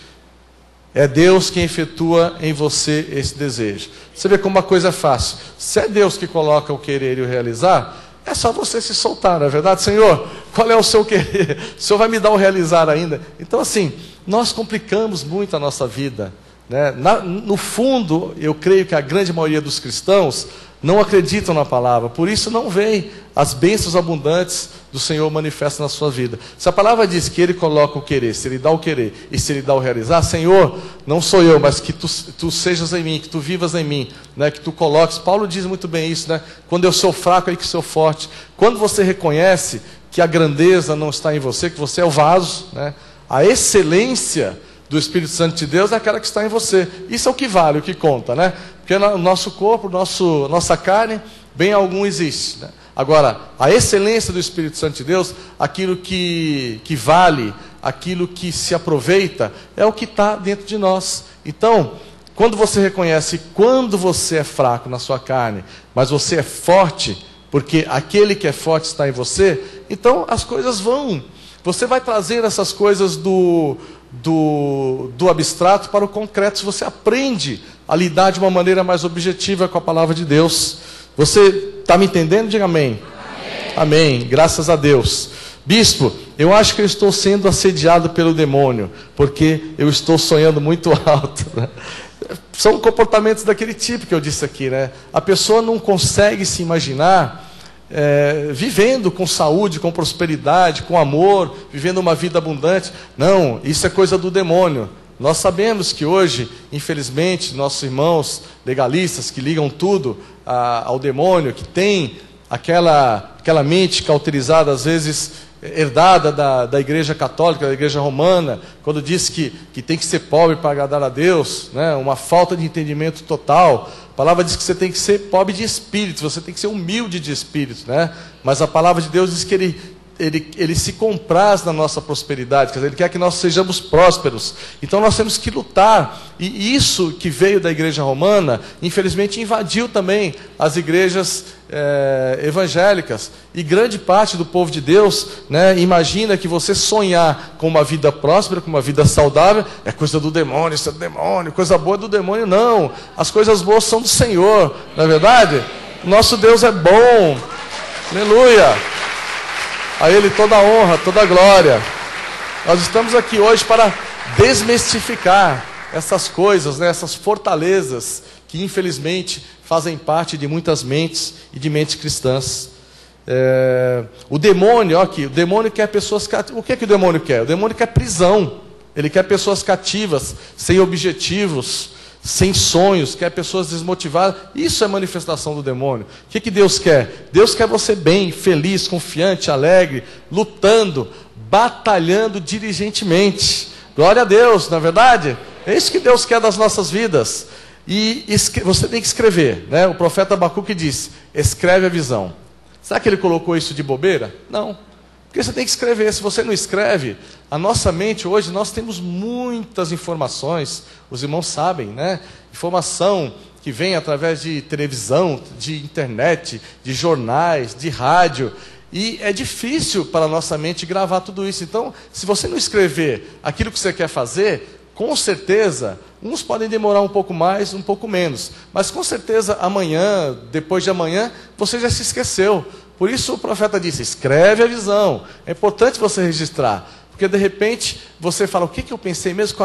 É Deus quem efetua em você esse desejo. Você vê como uma coisa é fácil. Se é Deus que coloca o querer e o realizar, é só você se soltar, não é verdade? Senhor, qual é o seu querer? O Senhor vai me dar o realizar ainda? Então, assim, nós complicamos muito a nossa vida, né? No fundo, eu creio que a grande maioria dos cristãos não acreditam na palavra, por isso não veem as bênçãos abundantes do Senhor manifestas na sua vida. Se a palavra diz que Ele coloca o querer, se Ele dá o querer e se Ele dá o realizar, Senhor, não sou eu, mas que tu sejas em mim, que tu vivas em mim, né? Que tu coloques. Paulo diz muito bem isso, né? Quando eu sou fraco, é que sou forte. Quando você reconhece que a grandeza não está em você, que você é o vaso, né? A excelência do Espírito Santo de Deus é aquela que está em você. Isso é o que vale, o que conta, né? Porque no nosso corpo, nossa carne, bem algum existe, né? Agora, a excelência do Espírito Santo de Deus, aquilo que vale, aquilo que se aproveita, é o que está dentro de nós. Então, quando você reconhece quando você é fraco na sua carne, mas você é forte, porque aquele que é forte está em você, então as coisas vão. Você vai trazer essas coisas do abstrato para o concreto, se você aprende a lidar de uma maneira mais objetiva com a palavra de Deus. Você está me entendendo? Diga amém. Amém. Amém. Graças a Deus. Bispo, eu acho que eu estou sendo assediado pelo demônio, porque eu estou sonhando muito alto, né? São comportamentos daquele tipo que eu disse aqui, né? A pessoa não consegue se imaginar vivendo com saúde, com prosperidade, com amor, vivendo uma vida abundante. Não, isso é coisa do demônio. Nós sabemos que hoje, infelizmente, nossos irmãos legalistas que ligam tudo ao demônio, que tem aquela mente cauterizada, às vezes herdada da igreja católica, da igreja romana, quando diz que tem que ser pobre para agradar a Deus, né? Uma falta de entendimento total. A palavra diz que você tem que ser pobre de espírito, você tem que ser humilde de espírito, né? Mas a palavra de Deus diz que Ele ele se compraz na nossa prosperidade, quer dizer, ele quer que nós sejamos prósperos. Então nós temos que lutar. E isso que veio da igreja romana, infelizmente invadiu também as igrejas evangélicas. E grande parte do povo de Deus, né, imagina que você sonhar com uma vida próspera, com uma vida saudável, é coisa do demônio, isso é do demônio, coisa boa é do demônio. Não, as coisas boas são do Senhor, não é verdade? Nosso Deus é bom, aleluia. A Ele toda a honra, toda a glória. Nós estamos aqui hoje para desmistificar essas coisas, né, essas fortalezas que infelizmente fazem parte de muitas mentes e de mentes cristãs. O demônio, ó aqui, o demônio quer pessoas cativas. O que é que o demônio quer? O demônio quer prisão. Ele quer pessoas cativas, sem objetivos, sem sonhos, quer pessoas desmotivadas. Isso é manifestação do demônio. O que Deus quer? Deus quer você bem, feliz, confiante, alegre, lutando, batalhando diligentemente. Glória a Deus, não é verdade? É isso que Deus quer das nossas vidas. E você tem que escrever, né? O profeta Abacuque disse, escreve a visão. Será que ele colocou isso de bobeira? Não. Porque você tem que escrever. Se você não escreve, a nossa mente hoje, nós temos muitas informações, os irmãos sabem, né? Informação que vem através de televisão, de internet, de jornais, de rádio. E é difícil para a nossa mente gravar tudo isso. Então, se você não escrever aquilo que você quer fazer, com certeza, uns podem demorar um pouco mais, um pouco menos. Mas com certeza amanhã, depois de amanhã, você já se esqueceu. Por isso o profeta disse, escreve a visão. É importante você registrar. Porque de repente você fala, o que eu pensei mesmo?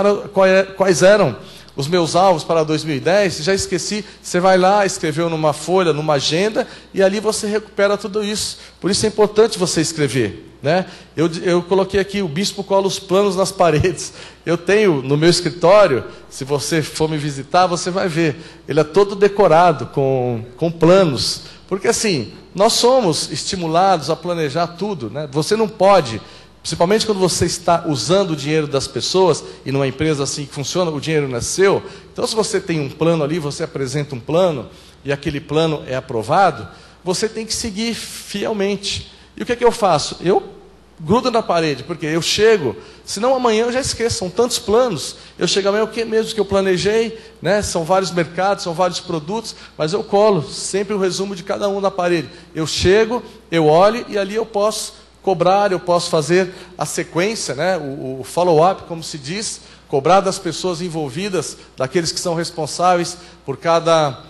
Quais eram os meus alvos para 2010? Já esqueci. Você vai lá, escreveu numa folha, numa agenda, e ali você recupera tudo isso. Por isso é importante você escrever, né? Eu coloquei aqui, o bispo cola os planos nas paredes. Eu tenho no meu escritório, se você for me visitar, você vai ver. Ele é todo decorado com planos. Porque assim, nós somos estimulados a planejar tudo, né? Você não pode, principalmente quando você está usando o dinheiro das pessoas, e numa empresa assim que funciona, o dinheiro não é seu. Então se você tem um plano ali, você apresenta um plano, e aquele plano é aprovado, você tem que seguir fielmente. E o que é que eu faço? Eu grudo na parede, porque eu chego, senão amanhã eu já esqueço, são tantos planos. Eu chego amanhã, o que mesmo que eu planejei, né? São vários mercados, são vários produtos, mas eu colo sempre o resumo de cada um na parede. Eu chego, eu olho e ali eu posso cobrar, eu posso fazer a sequência, né? O follow-up, como se diz, cobrar das pessoas envolvidas, daqueles que são responsáveis por cada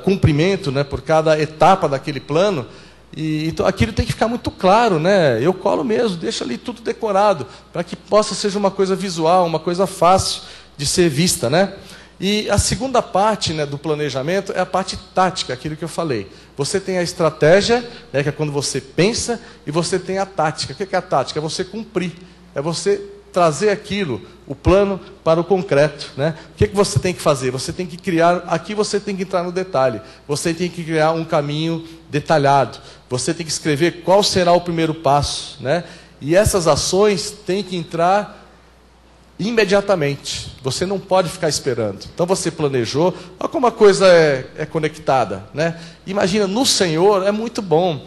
cumprimento, né? Por cada etapa daquele plano. E então, aquilo tem que ficar muito claro, né? Eu colo mesmo, deixo ali tudo decorado, para que possa ser uma coisa visual, uma coisa fácil de ser vista, né? E a segunda parte, né, do planejamento é a parte tática, aquilo que eu falei. Você tem a estratégia, né, que é quando você pensa, e você tem a tática. O que é a tática? É você cumprir, é você trazer aquilo, o plano, para o concreto, né? O que você tem que fazer? Você tem que criar, aqui você tem que entrar no detalhe, você tem que criar um caminho detalhado, você tem que escrever qual será o primeiro passo, né? E essas ações têm que entrar imediatamente, você não pode ficar esperando. Então você planejou, olha como a coisa é conectada, né? Imagina, no Senhor é muito bom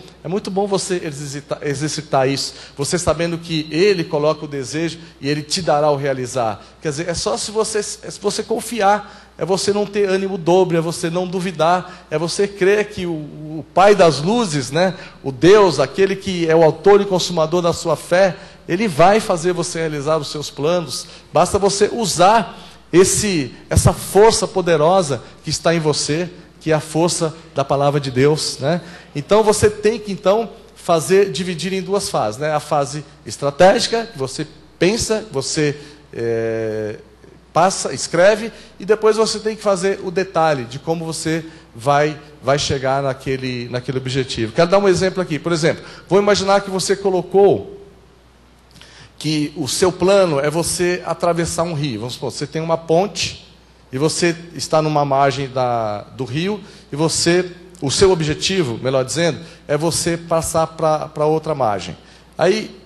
você exercitar isso, você sabendo que Ele coloca o desejo e Ele te dará o realizar. Quer dizer, é só se você confiar, é você não ter ânimo dobre, é você não duvidar, é você crer que o Pai das luzes, né? O Deus, aquele que é o autor e consumador da sua fé, Ele vai fazer você realizar os seus planos. Basta você usar essa força poderosa que está em você, que é a força da palavra de Deus, né? Então você tem que dividir em duas fases, né? A fase estratégica, que você pensa, você escreve, e depois você tem que fazer o detalhe de como você vai chegar naquele objetivo. Quero dar um exemplo aqui. Por exemplo, vou imaginar que você colocou que o seu plano é você atravessar um rio. Vamos supor, você tem uma ponte e você está numa margem do rio e o seu objetivo, melhor dizendo, é você passar para outra margem. Aí,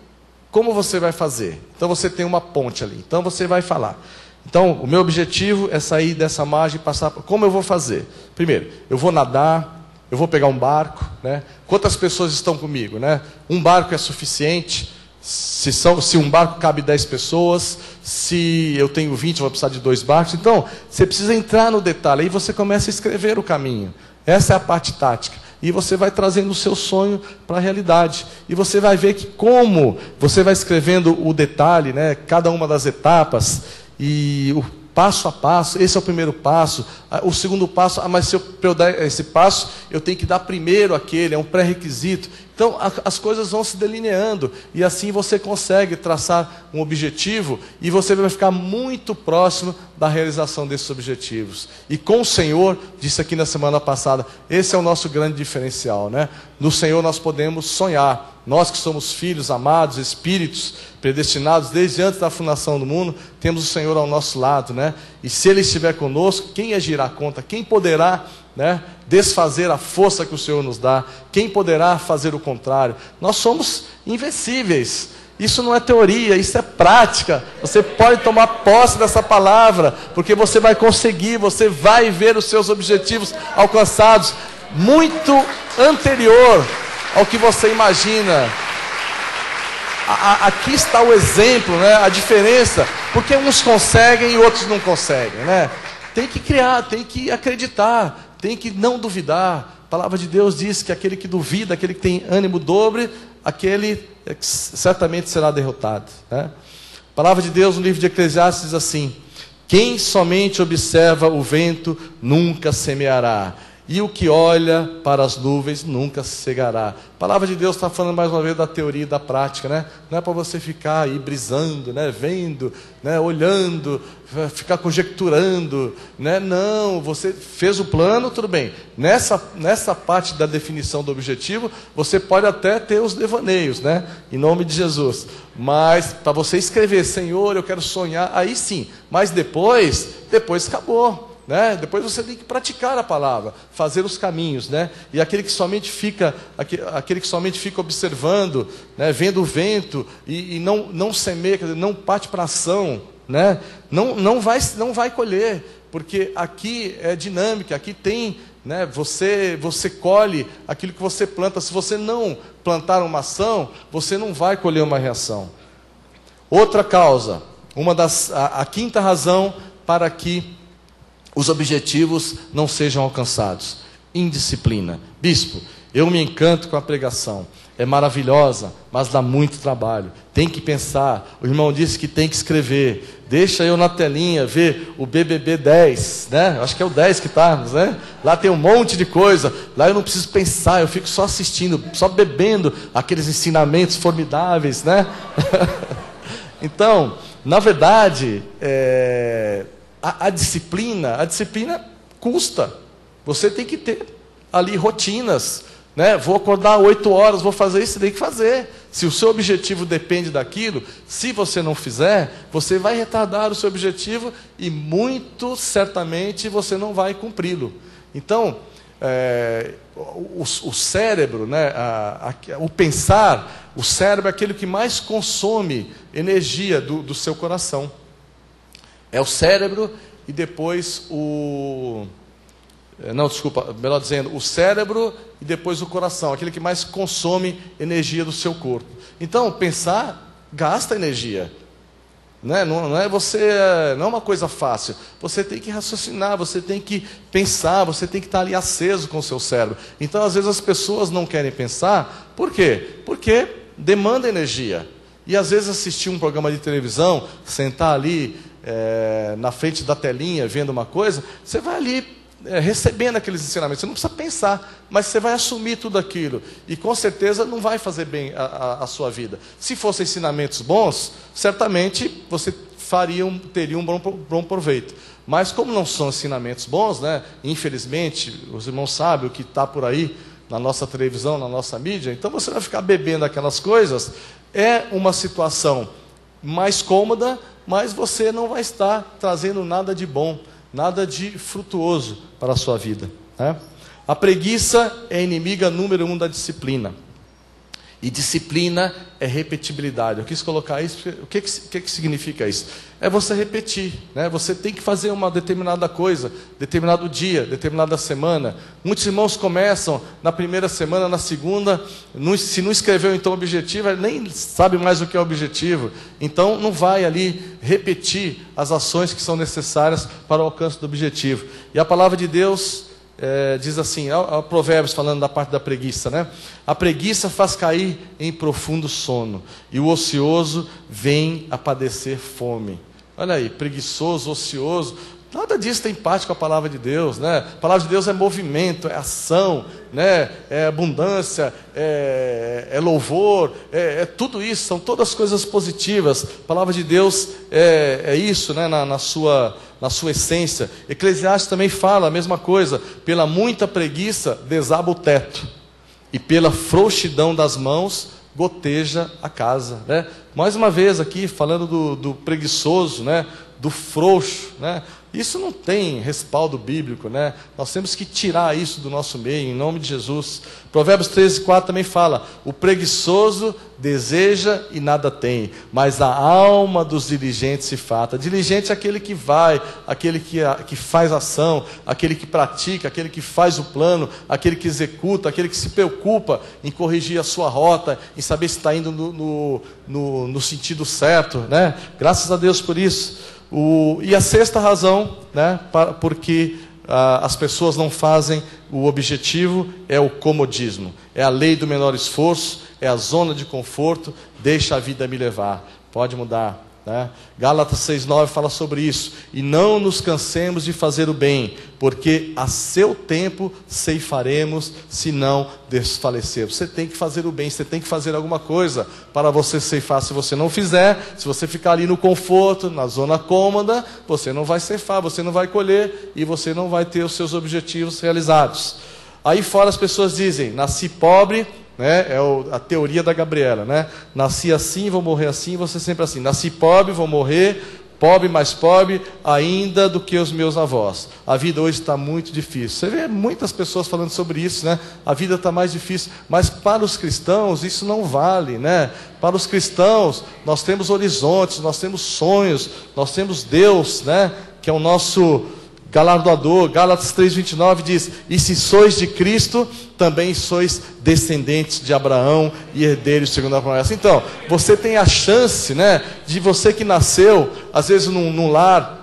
como você vai fazer? Então você tem uma ponte ali, então você vai falar. Então, o meu objetivo é sair dessa margem e passar. Como eu vou fazer? Primeiro, eu vou nadar, eu vou pegar um barco, né? Quantas pessoas estão comigo, né? Um barco é suficiente? Se um barco cabe 10 pessoas, se eu tenho 20, eu vou precisar de 2 barcos. Então, você precisa entrar no detalhe. Aí você começa a escrever o caminho. Essa é a parte tática. E você vai trazendo o seu sonho para a realidade. E você vai ver que como você vai escrevendo o detalhe, né? Cada uma das etapas, e o passo a passo, esse é o primeiro passo. O segundo passo, mas para eu dar esse passo, eu tenho que dar primeiro aquele, é um pré-requisito. Então, as coisas vão se delineando, e assim você consegue traçar um objetivo, e você vai ficar muito próximo da realização desses objetivos. E com o Senhor, disse aqui na semana passada, esse é o nosso grande diferencial, né? No Senhor nós podemos sonhar. Nós que somos filhos amados, espíritos predestinados desde antes da fundação do mundo, temos o Senhor ao nosso lado, né? E se Ele estiver conosco, quem agirá contra? Quem poderá, né, desfazer a força que o Senhor nos dá? Quem poderá fazer o contrário? Nós somos invencíveis. Isso não é teoria, isso é prática. Você pode tomar posse dessa palavra, porque você vai conseguir, você vai ver os seus objetivos alcançados muito anterior ao que você imagina. Aqui está o exemplo, né? A diferença, porque uns conseguem e outros não conseguem, né? Tem que criar, tem que acreditar, tem que não duvidar. A palavra de Deus diz que aquele que duvida, aquele que tem ânimo dobre, aquele certamente será derrotado, né? A palavra de Deus no livro de Eclesiastes diz assim: quem somente observa o vento nunca semeará, e o que olha para as nuvens nunca cegará. A palavra de Deus está falando mais uma vez da teoria e da prática, né? Não é para você ficar aí brisando, né? Vendo, né? Olhando, ficar conjecturando, né? Não, você fez o plano, tudo bem. Nessa parte da definição do objetivo, você pode até ter os devaneios, né? Em nome de Jesus. Mas para você escrever, Senhor, eu quero sonhar, aí sim. Mas depois acabou. Né? Depois você tem que praticar a palavra, fazer os caminhos, né? E aquele que somente fica observando, né? Vendo o vento e não semeia, quer dizer, não parte para a ação, né? Não vai colher, porque aqui é dinâmica, aqui tem, né? Você colhe aquilo que você planta. Se você não plantar uma ação, você não vai colher uma reação. Outra causa, a quinta razão para que os objetivos não sejam alcançados: indisciplina. Bispo, eu me encanto com a pregação, é maravilhosa, mas dá muito trabalho, tem que pensar. O irmão disse que tem que escrever. Deixa eu na telinha ver o BBB 10, né? Acho que é o 10 que está, né? Lá tem um monte de coisa, lá eu não preciso pensar, eu fico só assistindo, só bebendo aqueles ensinamentos formidáveis, né? Então, na verdade, a disciplina custa. Você tem que ter ali rotinas, né? Vou acordar 8 horas, vou fazer isso, tem que fazer. Se o seu objetivo depende daquilo, se você não fizer, você vai retardar o seu objetivo e muito certamente você não vai cumpri-lo. Então, o cérebro, né? O pensar, o cérebro é aquele que mais consome energia do seu coração. É o cérebro e depois melhor dizendo, o cérebro e depois o coração, aquele que mais consome energia do seu corpo. Então, pensar gasta energia, né? Não é uma coisa fácil. Você tem que raciocinar, você tem que pensar, você tem que estar ali aceso com o seu cérebro. Então, às vezes as pessoas não querem pensar. Por quê? Porque demanda energia. E às vezes assistir um programa de televisão, sentar ali na frente da telinha, vendo uma coisa, você vai ali recebendo aqueles ensinamentos. Você não precisa pensar, mas você vai assumir tudo aquilo. E com certeza não vai fazer bem a sua vida. Se fossem ensinamentos bons, certamente você teria um bom proveito. Mas como não são ensinamentos bons, né? Infelizmente, os irmãos sabem o que está por aí na nossa televisão, na nossa mídia, então você vai ficar bebendo aquelas coisas. É uma situação mais cômoda, mas você não vai estar trazendo nada de bom, nada de frutuoso para a sua vida, né? A preguiça é a inimiga número 1 da disciplina. E disciplina é repetibilidade. Eu quis colocar isso, porque o que significa isso? É você repetir, né? Você tem que fazer uma determinada coisa, determinado dia, determinada semana. Muitos irmãos começam na primeira semana, na segunda, se não escreveu então o objetivo, ele nem sabe mais o que é o objetivo. Então não vai ali repetir as ações que são necessárias para o alcance do objetivo. E a palavra de Deus diz assim, a Provérbios falando da parte da preguiça, né? A preguiça faz cair em profundo sono, e o ocioso vem a padecer fome. Olha aí, preguiçoso, ocioso, nada disso tem parte com a palavra de Deus, né? A palavra de Deus é movimento, é ação, né? É abundância, é louvor, é tudo isso, são todas coisas positivas. A palavra de Deus é isso, né? Na sua essência. Eclesiastes também fala a mesma coisa: pela muita preguiça desaba o teto, e pela frouxidão das mãos goteja a casa, né? Mais uma vez aqui falando do preguiçoso, né? Do frouxo, né? Isso não tem respaldo bíblico, né? Nós temos que tirar isso do nosso meio, em nome de Jesus. Provérbios 13:4 também fala: o preguiçoso deseja e nada tem, mas a alma dos diligentes se farta. Diligente é aquele que vai, aquele que faz ação, aquele que pratica, aquele que faz o plano, aquele que executa, aquele que se preocupa em corrigir a sua rota, em saber se está indo no sentido certo, né? Graças a Deus por isso. E a sexta razão, né, porque as pessoas não fazem o objetivo, é o comodismo. É a lei do menor esforço, é a zona de conforto, deixa a vida me levar. Pode mudar, né? Gálatas 6:9 fala sobre isso. E não nos cansemos de fazer o bem, porque a seu tempo ceifaremos, se não desfalecer. Você tem que fazer o bem, você tem que fazer alguma coisa para você ceifar. Se você não fizer, se você ficar ali no conforto, na zona cômoda, você não vai ceifar, você não vai colher e você não vai ter os seus objetivos realizados. Aí fora as pessoas dizem: nasci pobre, né? A teoria da Gabriela, né? Nasci assim, vou morrer assim, vou ser sempre assim. Nasci pobre, vou morrer pobre, mais pobre ainda do que os meus avós. A vida hoje está muito difícil. Você vê muitas pessoas falando sobre isso, né? A vida está mais difícil. Mas para os cristãos isso não vale, né? Para os cristãos nós temos horizontes, nós temos sonhos, nós temos Deus, né? Que é o nosso galardoador. Gálatas 3:29 diz: e se sois de Cristo, também sois descendentes de Abraão e herdeiros segundo a promessa. Então, você tem a chance, né, de você que nasceu, às vezes num lar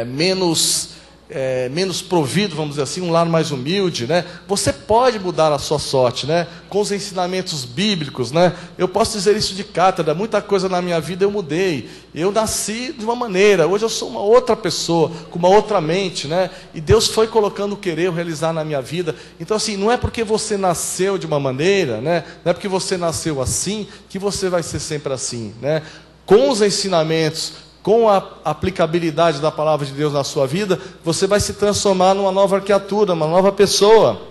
menos provido, vamos dizer assim, um lar mais humilde, né? Você pode mudar a sua sorte, né? Com os ensinamentos bíblicos, né? Eu posso dizer isso de cátedra. Muita coisa na minha vida eu mudei. Eu nasci de uma maneira, hoje eu sou uma outra pessoa, com uma outra mente, né? E Deus foi colocando o querer, o realizar na minha vida. Então assim, não é porque você nasceu de uma maneira, né? Não é porque você nasceu assim, que você vai ser sempre assim, né? Com os ensinamentos, com a aplicabilidade da palavra de Deus na sua vida, você vai se transformar numa nova criatura, uma nova pessoa.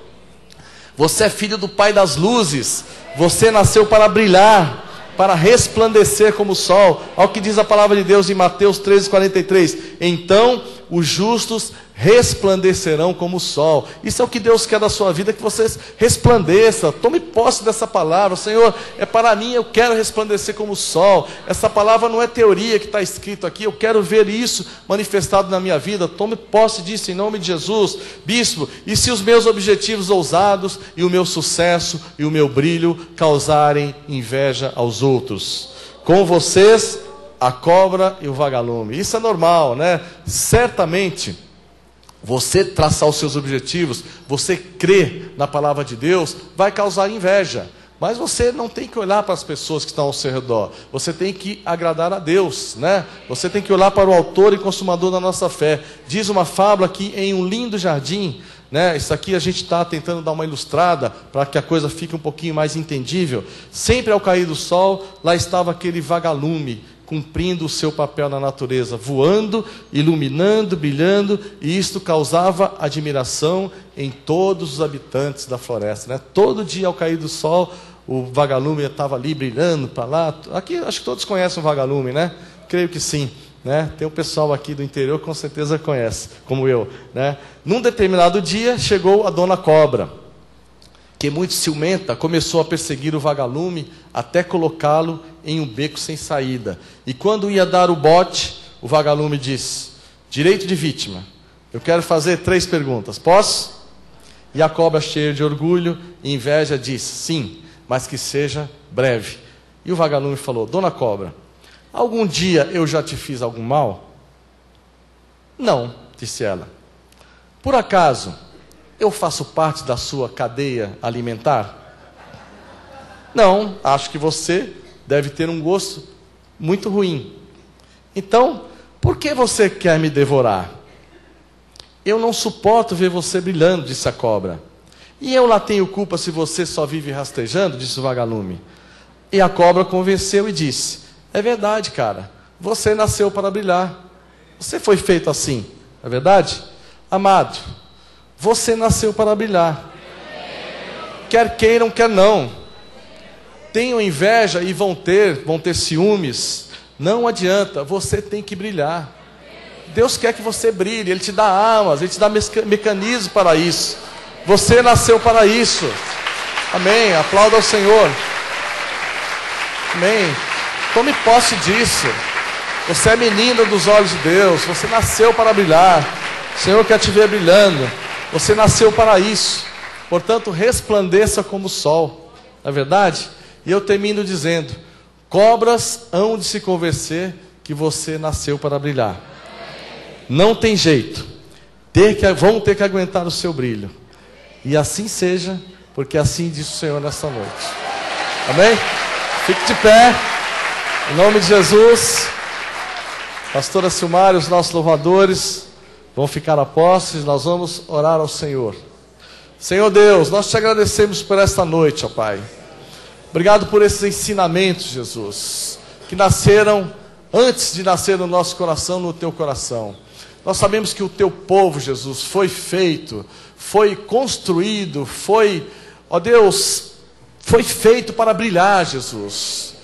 Você é filho do Pai das luzes. Você nasceu para brilhar, para resplandecer como o sol. Olha o que diz a palavra de Deus em Mateus 13:43. Então os justos resplandecerão como o sol. Isso é o que Deus quer da sua vida, que você resplandeça. Tome posse dessa palavra. Senhor, é para mim, eu quero resplandecer como o sol. Essa palavra não é teoria que está escrito aqui, eu quero ver isso manifestado na minha vida. Tome posse disso em nome de Jesus. Bispo, e se os meus objetivos ousados e o meu sucesso e o meu brilho causarem inveja aos outros? Com vocês a cobra e o vagalume. Isso é normal, né? Certamente você traçar os seus objetivos, você crer na palavra de Deus, vai causar inveja. Mas você não tem que olhar para as pessoas que estão ao seu redor. Você tem que agradar a Deus, né? Você tem que olhar para o autor e consumador da nossa fé. Diz uma fábula que em um lindo jardim, né? Isso aqui a gente está tentando dar uma ilustrada para que a coisa fique um pouquinho mais entendível. Sempre ao cair do sol, lá estava aquele vagalume, cumprindo o seu papel na natureza, voando, iluminando, brilhando, e isto causava admiração em todos os habitantes da floresta, né? Todo dia ao cair do sol, o vagalume estava ali brilhando para lá. Aqui acho que todos conhecem o vagalume, né? Creio que sim, né? Tem o pessoal aqui do interior que com certeza conhece, como eu, né? Num determinado dia chegou a dona cobra. que muito ciumenta, começou a perseguir o vagalume até colocá-lo em um beco sem saída. E quando ia dar o bote, o vagalume disse: direito de vítima, eu quero fazer 3 perguntas, posso? E a cobra, cheia de orgulho e inveja, disse: sim, mas que seja breve. E o vagalume falou: dona cobra, algum dia eu já te fiz algum mal? Não, disse ela. Por acaso eu faço parte da sua cadeia alimentar? Não, acho que você deve ter um gosto muito ruim. Então, por que você quer me devorar? Eu não suporto ver você brilhando, disse a cobra. E eu lá tenho culpa se você só vive rastejando, disse o vagalume. E a cobra convenceu e disse: é verdade, cara, você nasceu para brilhar. Você foi feito assim, não é verdade? Amado, você nasceu para brilhar. Quer queiram, quer não. Tenham inveja e vão ter ciúmes. Não adianta, você tem que brilhar. Deus quer que você brilhe, Ele te dá armas, Ele te dá mecanismos para isso. Você nasceu para isso. Amém, aplauda ao Senhor. Amém, tome posse disso. Você é menina dos olhos de Deus, você nasceu para brilhar. O Senhor quer te ver brilhando. Você nasceu para isso. Portanto, resplandeça como o sol. Não é verdade? E eu termino dizendo: cobras hão de se convencer que você nasceu para brilhar. Não tem jeito. Vão ter que aguentar o seu brilho. E assim seja, porque assim diz o Senhor nessa noite. Amém? Fique de pé. Em nome de Jesus. Pastora Silmara e os nossos louvadores vão ficar a postos. Nós vamos orar ao Senhor. Senhor Deus, nós te agradecemos por esta noite, ó Pai. Obrigado por esses ensinamentos, Jesus, que nasceram antes de nascer no nosso coração, no teu coração. Nós sabemos que o teu povo, Jesus, foi feito, foi construído, ó Deus, foi feito para brilhar, Jesus.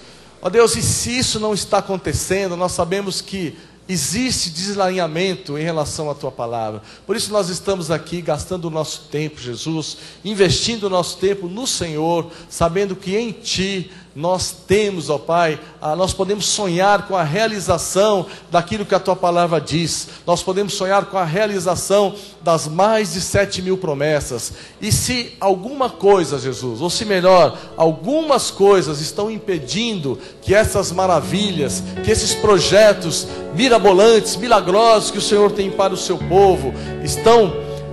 Ó Deus, e se isso não está acontecendo, nós sabemos que existe desalinhamento em relação à tua palavra. Por isso nós estamos aqui gastando o nosso tempo, Jesus, investindo o nosso tempo no Senhor, sabendo que em ti nós temos, ó Pai, nós podemos sonhar com a realização daquilo que a tua palavra diz. Nós podemos sonhar com a realização das mais de 7.000 promessas. E se alguma coisa, Jesus, ou se melhor, algumas coisas estão impedindo que essas maravilhas, que esses projetos mirabolantes, milagrosos que o Senhor tem para o seu povo,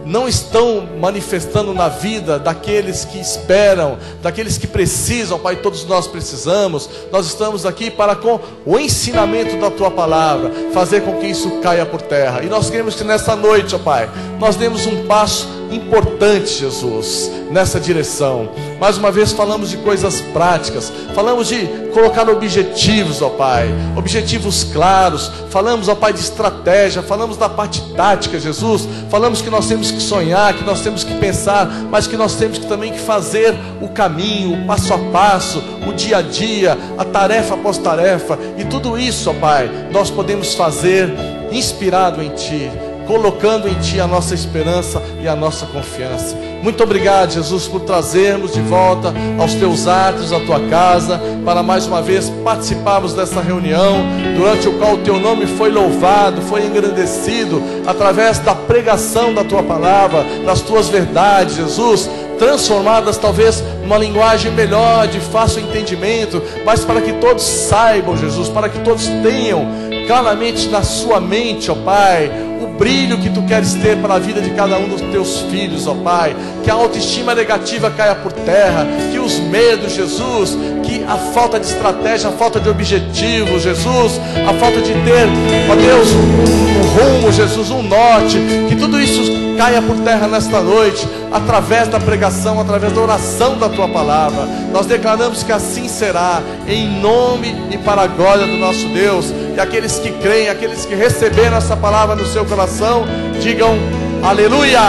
não estão manifestando na vida daqueles que esperam, daqueles que precisam, Pai, todos nós precisamos. Nós estamos aqui para, com o ensinamento da Tua Palavra, fazer com que isso caia por terra. E nós queremos que nessa noite, ó Pai, nós demos um passo importante, Jesus, nessa direção. Mais uma vez falamos de coisas práticas, falamos de colocar objetivos, ó Pai, objetivos claros, falamos, ó Pai, de estratégia, falamos da parte tática, Jesus, falamos que nós temos que sonhar, que nós temos que pensar, mas que nós temos que também que fazer o caminho, o passo a passo, o dia a dia, a tarefa após tarefa. E tudo isso, ó Pai, nós podemos fazer inspirado em Ti, colocando em Ti a nossa esperança e a nossa confiança. Muito obrigado, Jesus, por trazermos de volta aos Teus atos, à Tua casa, para mais uma vez participarmos dessa reunião, durante o qual o Teu nome foi louvado, foi engrandecido, através da pregação da Tua palavra, das Tuas verdades, Jesus, transformadas talvez numa linguagem melhor, de fácil entendimento, mas para que todos saibam, Jesus, para que todos tenham claramente na sua mente, ó Pai, o brilho que Tu queres ter para a vida de cada um dos Teus filhos, ó Pai. Que a autoestima negativa caia por terra, que os medos, Jesus, que a falta de estratégia, a falta de objetivo, Jesus, a falta de ter, ó Deus, um rumo, Jesus, um norte, que tudo isso caia por terra nesta noite, através da pregação, através da oração da Tua palavra. Nós declaramos que assim será, em nome e para a glória do nosso Deus. E aqueles que creem, aqueles que receberam essa palavra no seu coração, digam aleluia,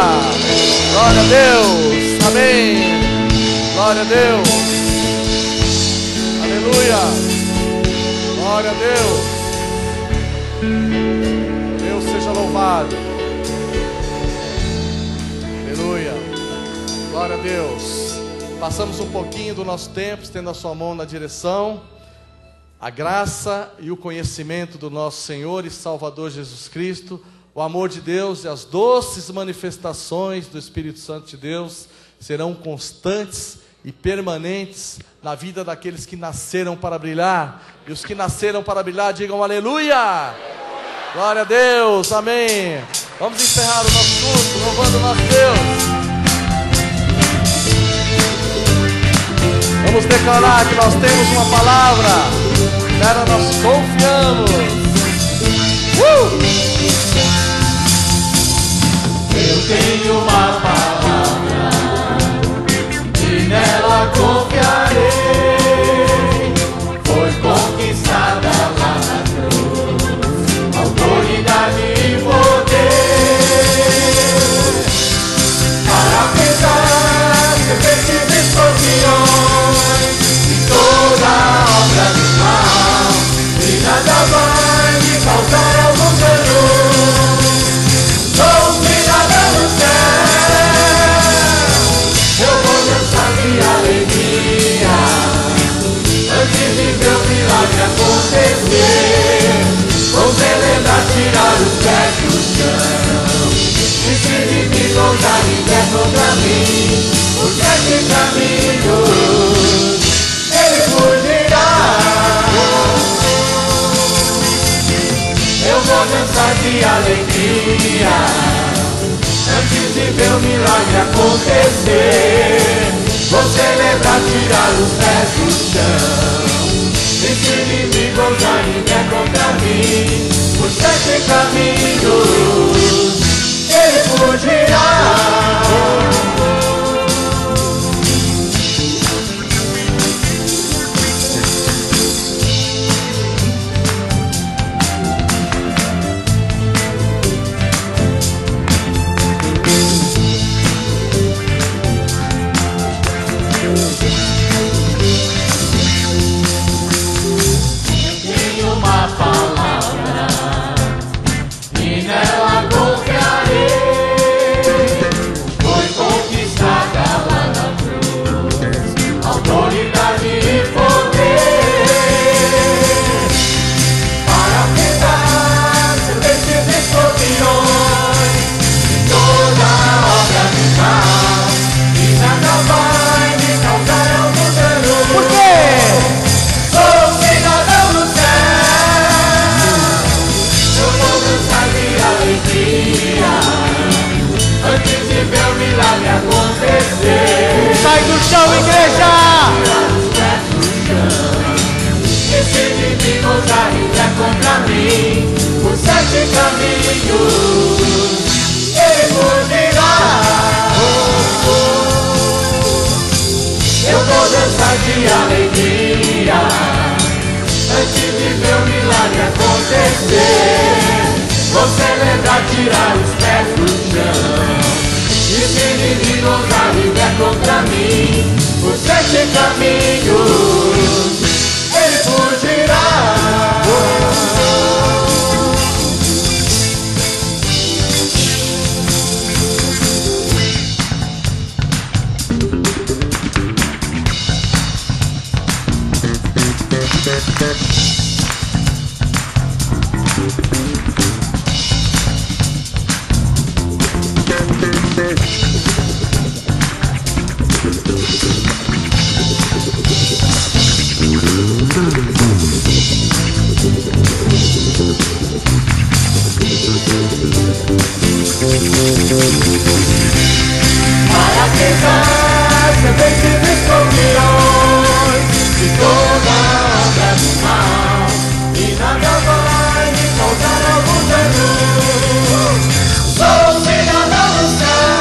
glória a Deus, amém, glória a Deus, aleluia, glória a Deus. Deus seja louvado, aleluia, glória a Deus. Passamos um pouquinho do nosso tempo, estenda a sua mão na direção. A graça e o conhecimento do nosso Senhor e Salvador Jesus Cristo, o amor de Deus e as doces manifestações do Espírito Santo de Deus serão constantes e permanentes na vida daqueles que nasceram para brilhar. E os que nasceram para brilhar, digam aleluia! Glória a Deus, amém. Vamos encerrar o nosso culto louvando o nosso Deus. Vamos declarar que nós temos uma palavra, nela nós confiamos. Eu tenho uma palavra e nela confiarei. Foi conquistada lá na cruz, autoridade e poder para pisar serpentes e escorpiões e toda obra do mal, e nada vai me causar algum dano. Sou cidadão do céu, eu vou dançar de alegria antes de ver o milagre acontecer. Vou celebrar, tirar os pés do chão, e se inimigo ousar em pé contra mim, por 7 caminhos ele fugirá. Eu vou dançar de alegria antes de ver o milagre acontecer. Vou celebrar, tirar os pés do chão, e se inimigo ousar em pé contra mim, por 7 caminhos ele fugirá. Sai do chão, igreja! E se inimigo ousar em pé contra mim, por 7 caminhos ele fugirá. Eu vou dançar de alegria antes de ver o milagre acontecer. Vou celebrar, tirar os pés do chão, e se inimigo ousar em pé contra mim, por 7 caminhos ele fugirá. Para quebrar serpentes e escorpiões e toda obra do mal, e nada vai me causar algum dano. Sou cidadão do céu,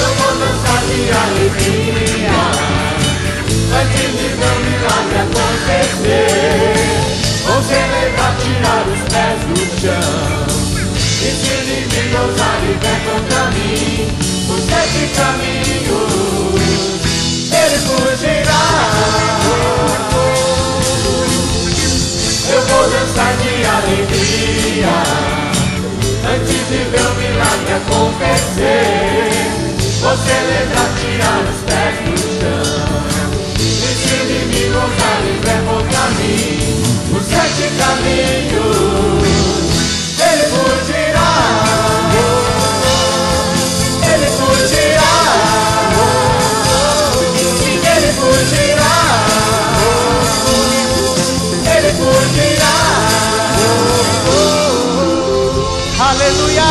eu vou dançar de alegria antes de ver o milagre acontecer. Vou celebrar, tirar os pés do chão, e se inimigo ousar em pé contra mim, por 7 caminhos ele fugirá. Eu vou dançar de alegria antes de ver o milagre acontecer. Vou celebrar, tirar caminhos, ele fugirá. Ele fugirá. Sim, ele fugirá. Ele fugirá. Aleluia!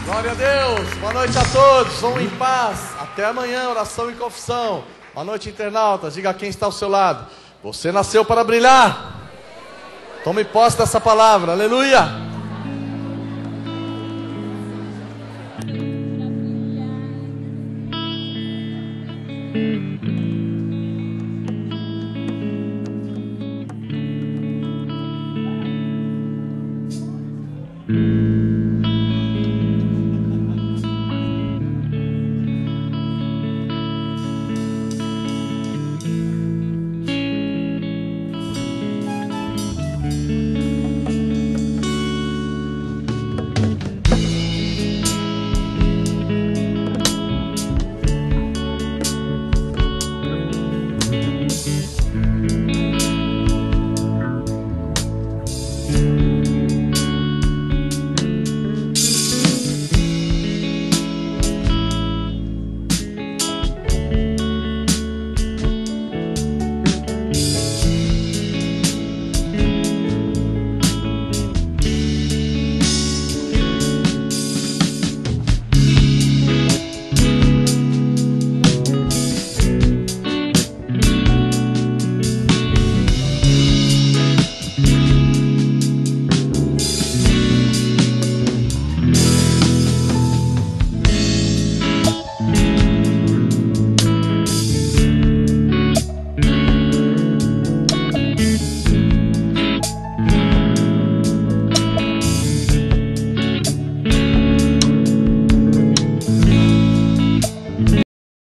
Glória a Deus. Boa noite a todos. Vão em paz. Até amanhã, oração e confissão. Boa noite, internautas. Diga a quem está ao seu lado: você nasceu para brilhar. Tome posse dessa palavra. Aleluia.